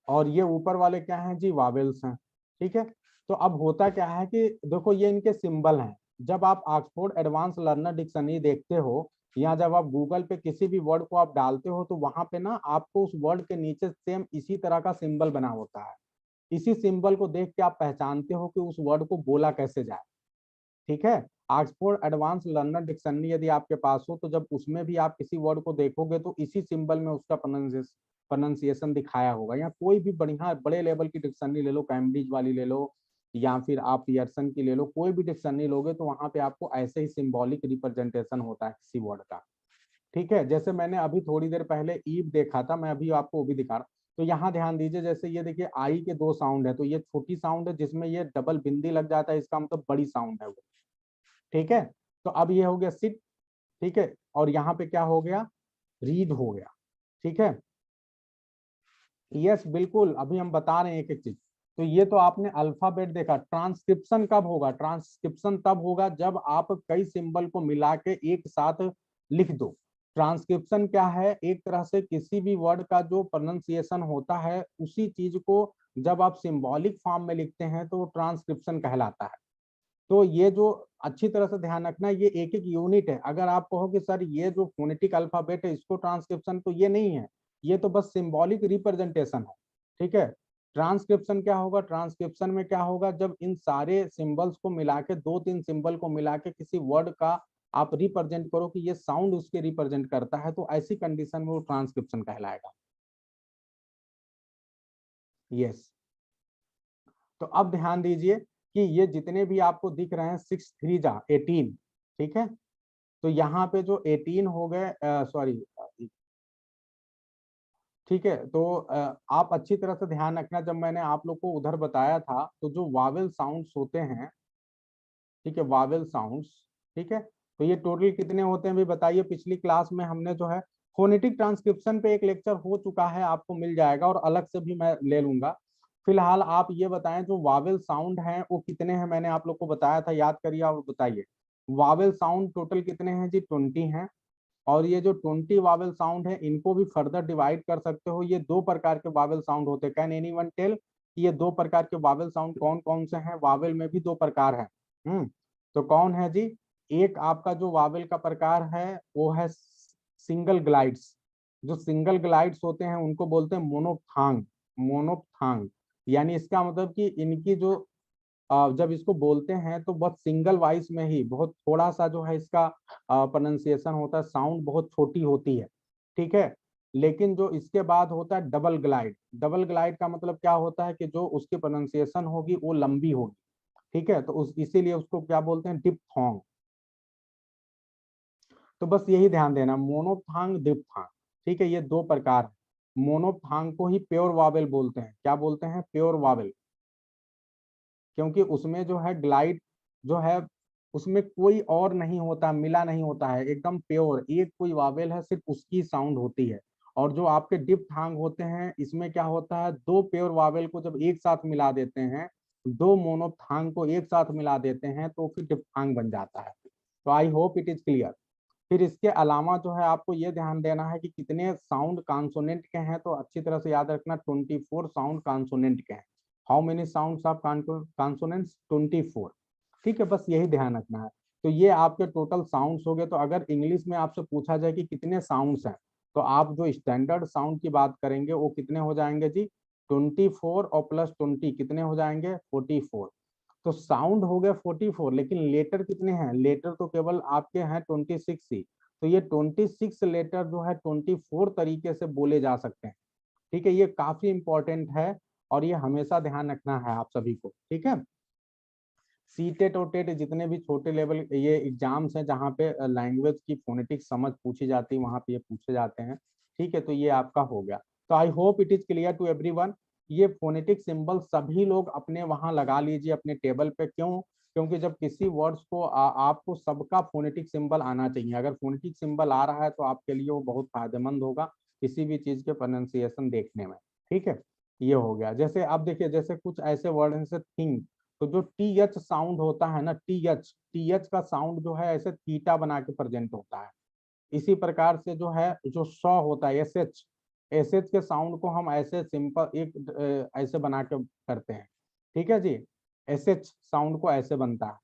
और ये ऊपर वाले क्या हैं जी? वावेल्स हैं, ठीक है। तो अब होता क्या है कि देखो ये इनके सिंबल हैं। जब आप ऑक्सफोर्ड एडवांस लर्नर डिक्शनरी देखते हो, या जब आप गूगल पे किसी भी वर्ड को आप डालते हो, तो वहां पे ना आपको उस वर्ड के नीचे सेम इसी तरह का सिंबल बना होता है। इसी सिंबल को देख के आप पहचानते हो कि उस वर्ड को बोला कैसे जाए, ठीक है। ऑक्सफोर्ड एडवांस लर्नर डिक्शनरी यदि आपके पास हो, तो जब उसमें भी आप किसी वर्ड को देखोगे तो इसी सिंबल में उसका प्रोनाउंसिएशन दिखाया होगा। या कोई भी बढ़िया बड़े लेवल की डिक्शनरी ले लो, कैम्ब्रिज वाली ले लो, या फिर आप पियर्सन की ले लो, कोई भी डिक्शनरी लोगे तो वहां पे आपको ऐसे ही सिंबॉलिक रिप्रेजेंटेशन होता है किसी वर्ड का, ठीक है। जैसे मैंने अभी थोड़ी देर पहले ईव देखा था, मैं अभी आपको वो भी दिखा रहा हूँ। तो यहाँ ध्यान दीजिए, जैसे ये देखिए आई के 2 साउंड है, तो ये छोटी साउंड है जिसमें ये डबल बिंदी लग जाता है, इसका मतलब बड़ी साउंड है वो, ठीक है। तो अब ये हो गया सिट, ठीक है। और यहाँ पे क्या हो गया? रीड हो गया, ठीक है। यस बिल्कुल, अभी हम बता रहे हैं एक एक चीज। तो ये तो आपने अल्फाबेट देखा। ट्रांसक्रिप्शन कब होगा? ट्रांसक्रिप्शन तब होगा जब आप कई सिंबल को मिला के एक साथ लिख दो। ट्रांसक्रिप्शन क्या है? एक तरह से किसी भी वर्ड का जो प्रोनाउंसिएशन होता है उसी चीज को जब आप सिंबॉलिक फॉर्म में लिखते हैं तो ट्रांसक्रिप्शन कहलाता है। तो ये जो अच्छी तरह से ध्यान रखना, ये एक एक यूनिट है। अगर आप कहो कि सर ये जो फोनेटिक अल्फाबेट है इसको ट्रांसक्रिप्शन, तो ये नहीं है, ये तो बस सिंबॉलिक रिप्रेजेंटेशन है, ठीक है। ट्रांसक्रिप्शन क्या होगा? ट्रांसक्रिप्शन में क्या होगा? जब इन सारे सिंबल्स को मिला के, 2-3 सिंबल को मिला के किसी वर्ड का आप रिप्रेजेंट करो कि ये साउंड उसके रिप्रेजेंट करता है, तो ऐसी कंडीशन में वो ट्रांसक्रिप्शन कहलाएगा। यस। तो अब ध्यान दीजिए कि ये जितने भी आपको दिख रहे हैं 6 3 जा 18, ठीक है। तो यहाँ पे जो 18 हो गए, सॉरी, ठीक है। तो आप अच्छी तरह से ध्यान रखना, जब मैंने आप लोग को उधर बताया था तो जो वावेल साउंड्स होते हैं, ठीक है, वावेल साउंड्स, ठीक है। तो ये टोटल कितने होते हैं भी बताइए? पिछली क्लास में हमने जो है फोनेटिक ट्रांसक्रिप्शन पे एक लेक्चर हो चुका है, आपको मिल जाएगा, और अलग से भी मैं ले लूंगा। फिलहाल आप ये बताएं जो वावेल साउंड हैं वो कितने हैं? मैंने आप लोग को बताया था, याद करिए और बताइए। वावेल साउंड टोटल कितने हैं जी? 20 हैं। और ये जो 20 वावेल साउंड है इनको भी फर्दर डिवाइड कर सकते हो। ये 2 प्रकार के वावेल साउंड होते हैं। कैन एनीवन टेल ये 2 प्रकार के वावेल साउंड कौन कौन से हैं? वावेल में भी 2 प्रकार हैं। तो कौन है जी? एक आपका जो वावेल का प्रकार है वो है सिंगल ग्लाइड्स। जो सिंगल ग्लाइड्स होते हैं उनको बोलते हैं मोनोफ्थांग। मोनोफ्थांग यानी इसका मतलब कि इनकी जो जब इसको बोलते हैं तो बहुत सिंगल वॉइस में ही बहुत थोड़ा सा जो है इसका प्रोनाउंसिएशन होता है, साउंड बहुत छोटी होती है, ठीक है। लेकिन जो इसके बाद होता है डबल ग्लाइड। डबल ग्लाइड का मतलब क्या होता है कि जो उसकी प्रोनाउंसिएशन होगी वो लंबी होगी, ठीक है। तो उस इसीलिए उसको क्या बोलते हैं? डिप्थोंग। तो बस यही ध्यान देना, मोनोप्थांग डिप्थांग, ठीक है। ये 2 प्रकार है। मोनोप्थांग को ही प्योर वावेल बोलते हैं। क्या बोलते हैं? Pure Wavell. क्योंकि उसमें जो है ग्लाइड जो है उसमें कोई और नहीं होता, मिला नहीं होता है, एकदम प्योर एक कोई वावेल है, सिर्फ उसकी साउंड होती है। और जो आपके डिप्थांग होते हैं इसमें क्या होता है? 2 प्योर वावेल को जब एक साथ मिला देते हैं, 2 मोनोप्थांग को एक साथ मिला देते हैं तो फिर डिप्थांग बन जाता है। तो I hope it is clear. फिर इसके अलावा जो है आपको ये ध्यान देना है कि कितने साउंड कॉन्सोनेंट के हैं, तो अच्छी तरह से याद रखना 24 साउंड कॉन्सोनेंट के हैं। How many sounds of consonants? 24, ठीक है। बस यही ध्यान रखना है। तो ये आपके टोटल साउंड्स हो गए। तो अगर इंग्लिश में आपसे पूछा जाए कि कितने साउंड्स हैं, तो आप जो स्टैंडर्ड साउंड की बात करेंगे वो कितने हो जाएंगे जी, 24 और प्लस 20 कितने हो जाएंगे, 44। तो साउंड हो गया 44, लेकिन लेटर कितने हैं, लेटर तो केवल आपके हैं 26 ही। तो ये 26 लेटर जो है 24 तरीके से बोले जा सकते हैं। ठीक है, ये काफी इंपॉर्टेंट है और ये हमेशा ध्यान रखना है आप सभी को। ठीक है, सीटेट और टेट जितने भी छोटे लेवल ये एग्जाम्स हैं जहाँ पे लैंग्वेज की फोनेटिक समझ पूछी जाती है, वहाँ पे ये पूछे जाते हैं। ठीक है, तो ये आपका हो गया। तो I hope it is clear to everyone. ये फोनेटिक सिंबल सभी लोग अपने वहां लगा लीजिए अपने टेबल पे। क्यों? क्योंकि जब किसी वर्ड्स को आपको सबका फोनेटिक सिंबल आना चाहिए। अगर फोनेटिक सिंबल आ रहा है तो आपके लिए वो बहुत फायदेमंद होगा किसी भी चीज के प्रोनाउंसिएशन देखने में। ठीक है, ये हो गया। जैसे आप देखिए, जैसे कुछ ऐसे वर्ड हैं जैसे थिंग, तो जो टी एच साउंड होता है ना, टी एच का साउंड जो है ऐसे थीटा बना के प्रेजेंट होता है। इसी प्रकार से जो है जो सॉ होता है, एस एच के साउंड को हम ऐसे सिंपल एक ऐसे बना के करते हैं। ठीक है जी, एस एच साउंड को ऐसे बनता है।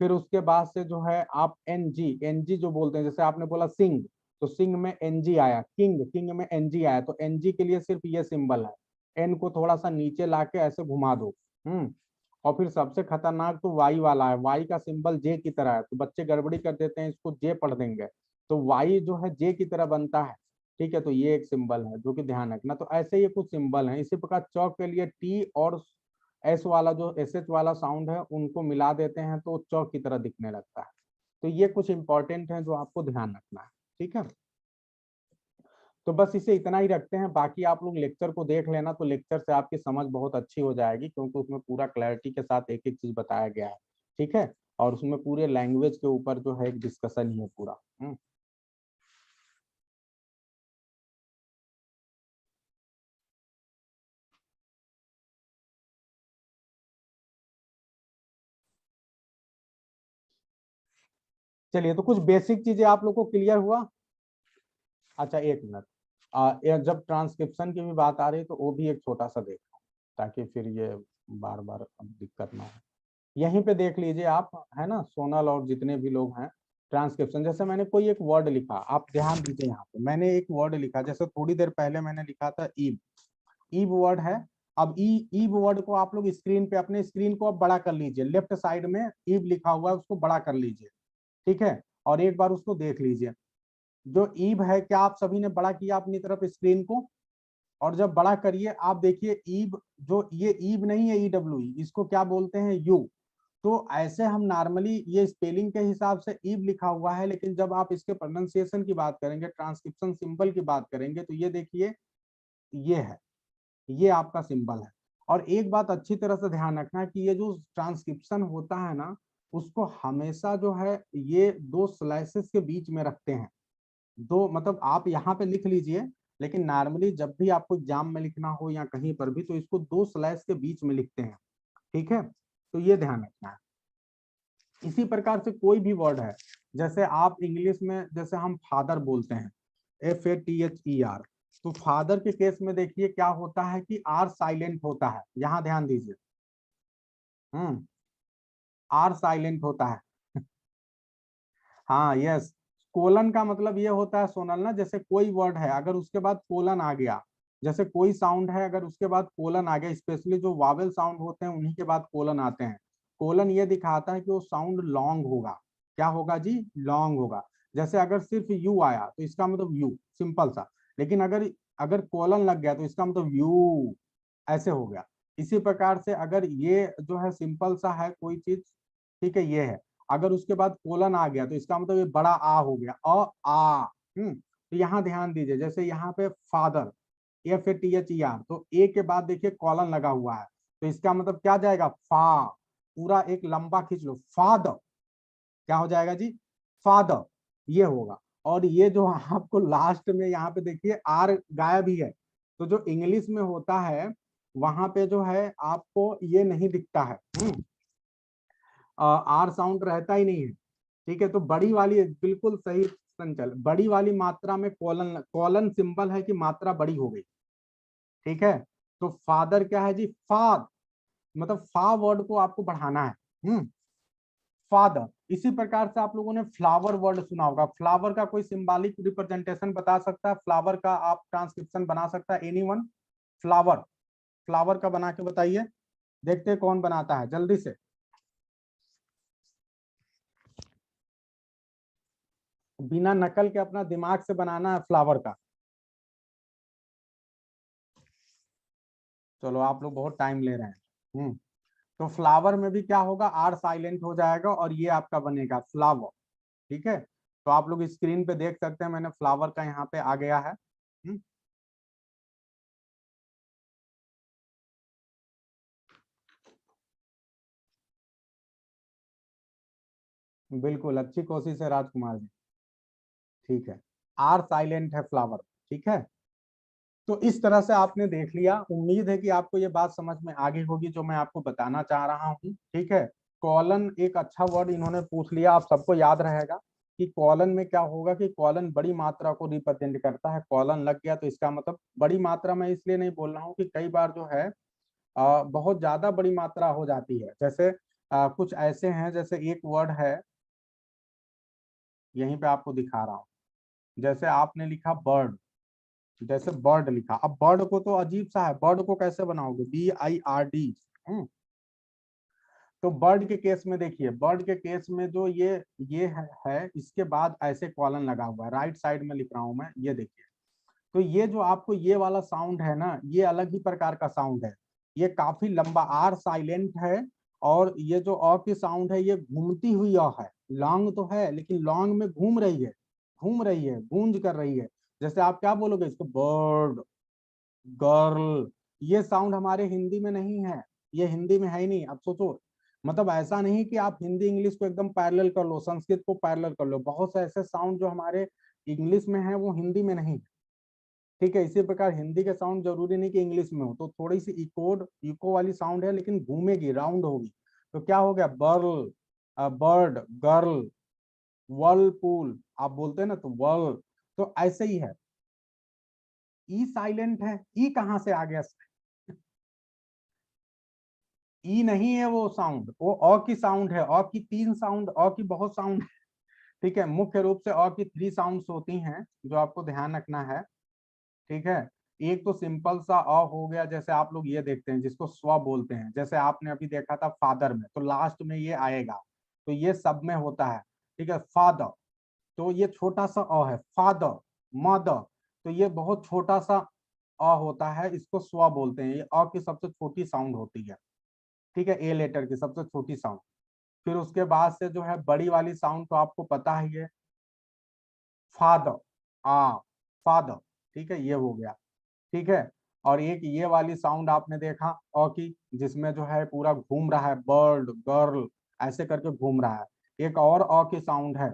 फिर उसके बाद से जो है आप एन जी जो बोलते हैं, जैसे आपने बोला सिंग, तो सिंग में एन जी आया, किंग में एन जी आया, तो एन जी के लिए सिर्फ ये सिंबल है। एन को थोड़ा सा नीचे लाके ऐसे घुमा दो। और फिर सबसे खतरनाक तो वाई वाला है, वाई का सिंबल जे की तरह है, तो बच्चे गड़बड़ी कर देते हैं, इसको जे पढ़ देंगे, तो वाई जो है जे की तरह बनता है। ठीक है, तो ये एक सिंबल है जो कि ध्यान रखना। तो ऐसे ये कुछ सिंबल हैं। इसी प्रकार चौक के लिए टी और एस वाला जो एस एच वाला साउंड है उनको मिला देते हैं तो चौक की तरह दिखने लगता है। तो ये कुछ इंपॉर्टेंट है जो आपको ध्यान रखना है। ठीक है, तो बस इसे इतना ही रखते हैं। बाकी आप लोग लेक्चर को देख लेना, तो लेक्चर से आपकी समझ बहुत अच्छी हो जाएगी, क्योंकि उसमें पूरा क्लैरिटी के साथ एक एक चीज बताया गया है। ठीक है, और उसमें पूरे लैंग्वेज के ऊपर जो है एक डिस्कशन ही है पूरा। चलिए, तो कुछ बेसिक चीजें आप लोग को क्लियर हुआ। अच्छा, एक मिनट, जब ट्रांसक्रिप्शन की भी बात आ रही है तो वो भी एक छोटा सा देखो, ताकि फिर ये बार बार अब दिक्कत ना हो। यहीं पे देख लीजिए आप, है ना, सोनल और जितने भी लोग हैं। ट्रांसक्रिप्शन, जैसे मैंने कोई एक वर्ड लिखा, आप ध्यान दीजिए यहाँ पे, मैंने एक वर्ड लिखा, जैसे थोड़ी देर पहले मैंने लिखा था ईब, ईब वर्ड है। अब ईब वर्ड को आप लोग स्क्रीन पे, अपने स्क्रीन को अब बड़ा कर लीजिए, लेफ्ट साइड में ईब लिखा हुआ है उसको बड़ा कर लीजिए। ठीक है, और एक बार उसको देख लीजिए। जो ईब है, क्या आप सभी ने बड़ा किया अपनी तरफ स्क्रीन को? और जब बड़ा करिए आप देखिए ईब, जो ये ईब नहीं है, EWE, इसको क्या बोलते हैं, यू। तो ऐसे हम नॉर्मली ये स्पेलिंग के हिसाब से ईब लिखा हुआ है, लेकिन जब आप इसके प्रोनाउंसिएशन की बात करेंगे, ट्रांसक्रिप्शन सिंबल की बात करेंगे, तो ये देखिए, ये है, ये आपका सिंबल है। और एक बात अच्छी तरह से ध्यान रखना कि ये जो ट्रांसक्रिप्शन होता है ना, उसको हमेशा जो है ये दो स्लाइसेस के बीच में रखते हैं। दो मतलब आप यहाँ पे लिख लीजिए, लेकिन नॉर्मली जब भी आपको एग्जाम में लिखना हो या कहीं पर भी, तो इसको दो स्लैश के बीच में लिखते हैं। ठीक है, तो ये ध्यान रखना है। इसी प्रकार से कोई भी वर्ड है, जैसे आप इंग्लिश में जैसे हम फादर बोलते हैं, FATHER, तो फादर के केस में देखिए क्या होता है कि आर साइलेंट होता है, यहाँ ध्यान दीजिए। आर साइलेंट होता है। हाँ, यस। कोलन का मतलब ये होता है सोनल ना, जैसे कोई वर्ड है अगर उसके बाद कोलन आ गया, जैसे कोई साउंड है अगर उसके बाद कोलन आ गया, स्पेशली जो वावेल साउंड होते हैं उन्हीं के बाद कोलन आते हैं। कोलन ये दिखाता है कि वो साउंड लॉन्ग होगा। क्या होगा जी, लॉन्ग होगा। जैसे अगर सिर्फ यू आया तो इसका मतलब यू, सिंपल सा। लेकिन अगर अगर कोलन लग गया तो इसका मतलब यू, ऐसे हो गया। इसी प्रकार से अगर ये जो है सिंपल सा है कोई चीज, ठीक है, ये है, अगर उसके बाद कोलन आ गया तो इसका मतलब ये बड़ा आ हो गया, आ। तो यहाँ ध्यान दीजिए, जैसे यहाँ पे फादर, FATHER, तो ए के बाद देखिए कॉलन लगा हुआ है, तो इसका मतलब क्या जाएगा, फा। पूरा एक लंबा खींच लो, फादर, क्या हो जाएगा जी, फादर, ये होगा। और ये जो आपको लास्ट में यहाँ पे देखिए आर गायब ही है, तो जो इंग्लिश में होता है वहां पे जो है आपको ये नहीं दिखता है, आर साउंड रहता ही नहीं है। ठीक है, तो बड़ी वाली बिल्कुल सही संचल, बड़ी वाली मात्रा में कॉलन, कॉलन सिंबल है कि मात्रा बड़ी हो गई। ठीक है, तो फादर क्या है जी, फाद, मतलब फा वर्ड को आपको बढ़ाना है। फादर, इसी प्रकार से आप लोगों ने फ्लावर वर्ड सुना होगा। फ्लावर का कोई सिंबॉलिक रिप्रेजेंटेशन बता सकता है? फ्लावर का आप ट्रांसक्रिप्शन बना सकता है? एनीवन? फ्लावर, फ्लावर का बना के बताइए, देखते हैं कौन बनाता है जल्दी से। बिना नकल के अपना दिमाग से बनाना है फ्लावर का। चलो आप लोग बहुत टाइम ले रहे हैं। तो फ्लावर में भी क्या होगा, आर साइलेंट हो जाएगा और ये आपका बनेगा फ्लावर। ठीक है, तो आप लोग स्क्रीन पे देख सकते हैं, मैंने फ्लावर का यहाँ पे आ गया है। बिल्कुल, अच्छी कोशिश है राजकुमार जी। ठीक है, आर साइलेंट है फ्लावर। ठीक है, तो इस तरह से आपने देख लिया। उम्मीद है कि आपको ये बात समझ में आ गई होगी जो मैं आपको बताना चाह रहा हूँ। ठीक है, कॉलन एक अच्छा वर्ड इन्होंने पूछ लिया, आप सबको याद रहेगा कि कॉलन में क्या होगा कि कॉलन बड़ी मात्रा को रिप्रेजेंट करता है। कॉलन लग गया तो इसका मतलब बड़ी मात्रा में इसलिए नहीं बोल रहा हूँ कि कई बार जो है बहुत ज्यादा बड़ी मात्रा हो जाती है। जैसे कुछ ऐसे हैं, जैसे एक वर्ड है, यहीं पे आपको दिखा रहा हूँ। जैसे आपने लिखा बर्ड, जैसे बर्ड लिखा, अब बर्ड को तो अजीब सा है, बर्ड को कैसे बनाओगे, BIRD। तो बर्ड के केस में देखिए, बर्ड के केस में जो ये है इसके बाद ऐसे कॉलन लगा हुआ है, राइट साइड में लिख रहा हूं मैं, ये देखिए। तो ये जो आपको ये वाला साउंड है ना, ये अलग ही प्रकार का साउंड है। ये काफी लंबा, आर साइलेंट है, और ये जो अ की साउंड है ये घूमती हुई अ है। लॉन्ग तो है लेकिन लॉन्ग में घूम रही है, घूम रही है, गूंज कर रही है। जैसे आप क्या बोलोगे इसको, बर्ड, गर्ल। ये साउंड हमारे हिंदी में नहीं है, ये हिंदी में है ही नहीं। अब सोचो, मतलब ऐसा नहीं कि आप हिंदी इंग्लिश को एकदम पैरेलल कर लो, संस्कृत को पैरेलल कर लो, बहुत से ऐसे साउंड जो हमारे इंग्लिश में है वो हिंदी में नहीं। ठीक है, इसी प्रकार हिंदी के साउंड जरूरी नहीं कि इंग्लिश में हो, तो थोड़ी सी इकोड, इको वाली साउंड है लेकिन घूमेगी, राउंड होगी। तो क्या हो गया, बर्ल, बर्ड, गर्ल, वर्लपूल आप बोलते हैं ना, तो वर्ल। तो ऐसे ही है। ई साइलेंट है, ई कहां से आ गया? ई नहीं है वो साउंड, वो अ की साउंड है। अ की 3 साउंड, अ की बहुत साउंड। ठीक है, मुख्य रूप से अ की 3 साउंड्स होती हैं जो आपको ध्यान रखना है। ठीक है, एक तो सिंपल सा अ हो गया, जैसे आप लोग ये देखते हैं जिसको स्व बोलते हैं, जैसे आपने अभी देखा था फादर में, तो लास्ट में ये आएगा, तो ये सब में होता है। ठीक है, फादर, तो ये छोटा सा अ है। फादर, मदर, तो ये बहुत छोटा सा अ होता है, इसको स्व बोलते हैं। ये अ की सबसे छोटी साउंड होती है। ठीक है, ए लेटर की सबसे छोटी साउंड। फिर उसके बाद से जो है बड़ी वाली साउंड तो आपको पता ही है, फादर, आ, फादर। ठीक है, ये हो गया। ठीक है, और एक ये वाली साउंड आपने देखा अ की, जिसमें जो है पूरा घूम रहा है, बर्ड, गर्ल, ऐसे करके घूम रहा है। एक और अ की साउंड है।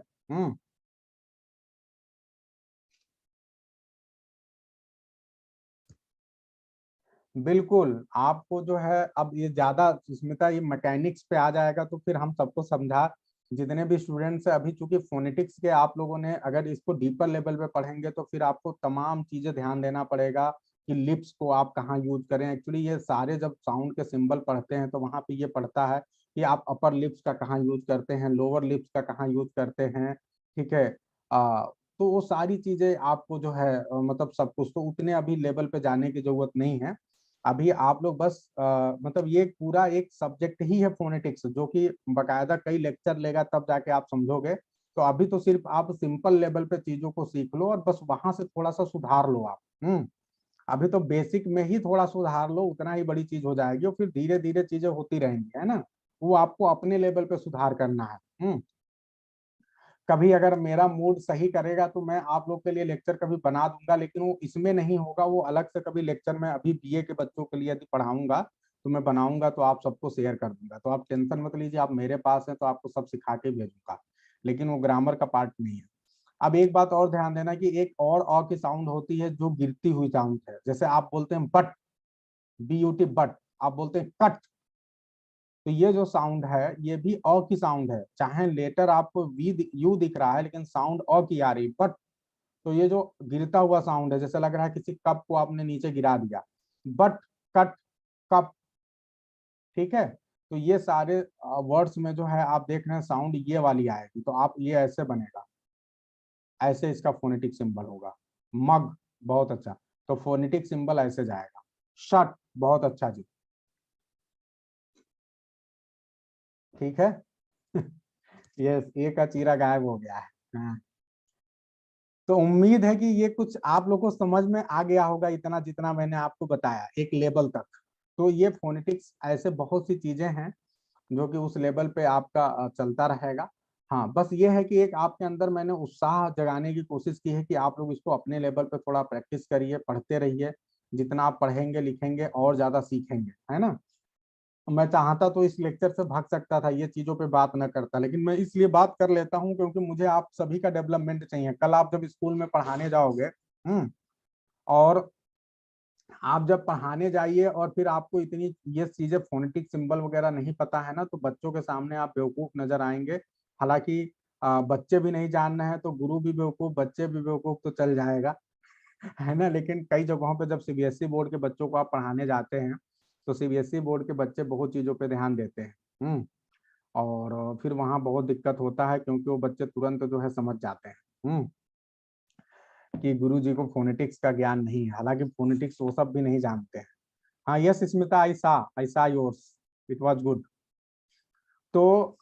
बिल्कुल, आपको जो है अब ये ज्यादा सुष्मिता, ये मैकेनिक्स पे आ जाएगा तो फिर हम सबको समझा, जितने भी स्टूडेंट्स है अभी, चूंकि फोनेटिक्स के आप लोगों ने अगर इसको डीपर लेवल पे पढ़ेंगे तो फिर आपको तमाम चीजें ध्यान देना पड़ेगा कि लिप्स को आप कहाँ यूज करें। एक्चुअली ये सारे जब साउंड के सिंबल पढ़ते हैं तो वहां पे ये पढ़ता है कि आप अपर लिप्स का कहाँ यूज करते हैं, लोअर लिप्स का कहाँ यूज करते हैं। ठीक है, तो वो सारी चीजें आपको जो है मतलब सब कुछ, तो उतने अभी लेवल पे जाने की जरूरत नहीं है। अभी आप लोग बस मतलब ये पूरा एक सब्जेक्ट ही है फोनेटिक्स, जो कि बकायदा कई लेक्चर लेगा तब जाके आप समझोगे। तो अभी तो सिर्फ आप सिंपल लेवल पे चीजों को सीख लो और बस वहां से थोड़ा सा सुधार लो आप। अभी तो बेसिक में ही थोड़ा सुधार लो, उतना ही बड़ी चीज हो जाएगी, और फिर धीरे धीरे चीजें होती रहेंगी, है ना। वो आपको अपने लेवल पे सुधार करना है। कभी अगर मेरा मूड सही करेगा तो मैं आप लोग के लिए लेक्चर कभी बना दूंगा, लेकिन वो इसमें नहीं होगा, वो अलग से कभी लेक्चर में अभी BA के बच्चों के लिए यदि पढ़ाऊंगा तो मैं बनाऊंगा, तो आप सबको शेयर कर दूंगा। तो आप टेंशन मत लीजिए, आप मेरे पास हैं तो आपको सब सिखा के भेजूंगा, लेकिन वो ग्रामर का पार्ट नहीं है। अब एक बात और ध्यान देना कि एक और अ की साउंड होती है जो गिरती हुई साउंड है। जैसे आप बोलते हैं बट, BUT बट, आप बोलते हैं कट, तो ये जो साउंड है ये भी अ की साउंड है, चाहे लेटर आपको यू दिख रहा है लेकिन साउंड अ की आ रही, बट। तो ये जो गिरता हुआ साउंड है, जैसे लग रहा है किसी कप को आपने नीचे गिरा दिया, बट, कट, कप। ठीक है, तो ये सारे वर्ड्स में जो है आप देख रहे हैं साउंड ये वाली आएगी, तो आप ये ऐसे बनेगा, ऐसे इसका फोनेटिक सिंबल होगा। मग, बहुत अच्छा, तो फोनेटिक सिंबल ऐसे जाएगा। शट, बहुत अच्छा जी, ठीक है। ये ए का चीरा गायब हो गया है। हाँ। तो उम्मीद है कि ये कुछ आप लोगों को समझ में आ गया होगा, इतना जितना मैंने आपको बताया एक लेवल तक। तो ये फोनेटिक्स ऐसे बहुत सी चीजें हैं जो कि उस लेवल पे आपका चलता रहेगा। हाँ, बस ये है कि एक आपके अंदर मैंने उत्साह जगाने की कोशिश की है कि आप लोग इसको अपने लेवल पे थोड़ा प्रैक्टिस करिए, पढ़ते रहिए। जितना आप पढ़ेंगे लिखेंगे और ज्यादा सीखेंगे, है ना। मैं चाहता तो इस लेक्चर से भाग सकता था, ये चीजों पे बात न करता, लेकिन मैं इसलिए बात कर लेता हूँ क्योंकि मुझे आप सभी का डेवलपमेंट चाहिए। कल आप जब स्कूल में पढ़ाने जाओगे, और आप जब पढ़ाने जाइए और फिर आपको इतनी ये चीजें फोनेटिक सिंबल वगैरह नहीं पता है ना, तो बच्चों के सामने आप बेवकूफ नजर आएंगे। हालांकि बच्चे भी नहीं जान रहे हैं तो गुरु भी बेवकूफ, बच्चे भी बेवकूफ, तो चल जाएगा, है ना। लेकिन कई जगहों पे जब सीबीएसई बोर्ड के बच्चों को आप पढ़ाने जाते हैं तो सीबीएसई बोर्ड के बच्चे बहुत चीजों पे ध्यान देते हैं। और फिर वहाँ बहुत दिक्कत होता है क्योंकि वो बच्चे तुरंत जो है समझ जाते हैं कि गुरु जी को फोनेटिक्स का ज्ञान नहीं है, हालांकि फोनेटिक्स वो सब भी नहीं जानते हैं। हाँ, यस स्मिता, आई सा योर्स, इट वाज गुड। तो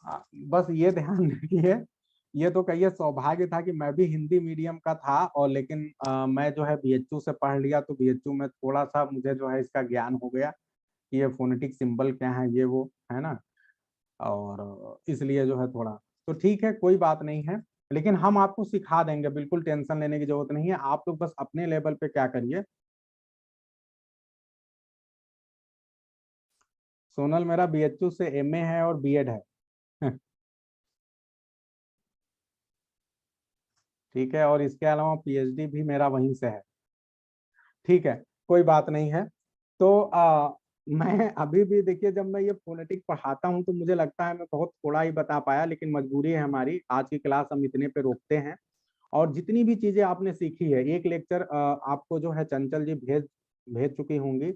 बस ये ध्यान रखिए, ये तो कहिए सौभाग्य था कि मैं भी हिंदी मीडियम का था, और लेकिन मैं जो है बीएचयू से पढ़ लिया, तो बीएचयू में थोड़ा सा मुझे जो है इसका ज्ञान हो गया कि ये फोनेटिक सिंबल क्या है, ये वो है ना। और इसलिए जो है थोड़ा, तो ठीक है, कोई बात नहीं है। लेकिन हम आपको सिखा देंगे, बिल्कुल टेंशन लेने की जरूरत नहीं है। आप लोग बस अपने लेवल पे क्या करिए। सोनल मेरा बीएचयू से एमए है और बीएड है। ठीक है, और इसके अलावा पीएचडी भी मेरा वहीं से है। ठीक है, कोई बात नहीं है। तो मैं अभी भी देखिए, जब मैं ये फोनेटिक पढ़ाता हूँ तो मुझे लगता है मैं बहुत थोड़ा ही बता पाया, लेकिन मजबूरी है हमारी, आज की क्लास हम इतने पे रोकते हैं। और जितनी भी चीजें आपने सीखी है, एक लेक्चर आपको जो है चंचल जी भेज भेज चुकी होंगी,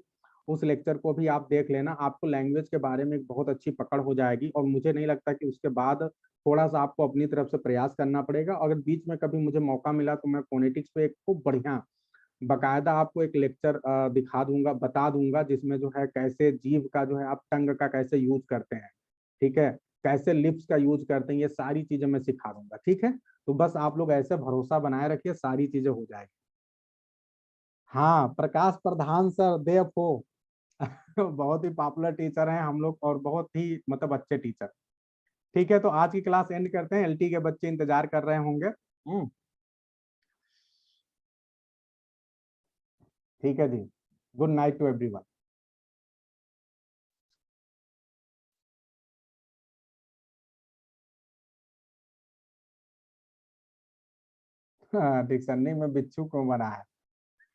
उस लेक्चर को भी आप देख लेना। आपको लैंग्वेज के बारे में एक बहुत अच्छी पकड़ हो जाएगी, और मुझे नहीं लगता कि उसके बाद थोड़ा सा आपको अपनी तरफ से प्रयास करना पड़ेगा। अगर बीच में कभी मुझे मौका मिला तो मैं फोनेटिक्स पे एक खूब बढ़िया बकायदा आपको एक लेक्चर दिखा दूंगा, बता दूंगा, जिसमें जो है कैसे जीभ का जो है आप टंग का कैसे यूज करते हैं, ठीक है, कैसे लिप्स का यूज करते हैं, ये सारी चीजें मैं सिखा दूंगा, ठीक है। तो बस आप लोग ऐसे भरोसा बनाए रखिए, सारी चीजें हो जाएगी। हाँ, प्रकाश प्रधान सर, दे फो। बहुत ही पॉपुलर टीचर हैं हम लोग, और बहुत ही मतलब अच्छे टीचर। ठीक है, तो आज की क्लास एंड करते हैं, एलटी के बच्चे इंतजार कर रहे होंगे। ठीक है जी, good night to everyone. Dictionary में बिच्छू को बना है।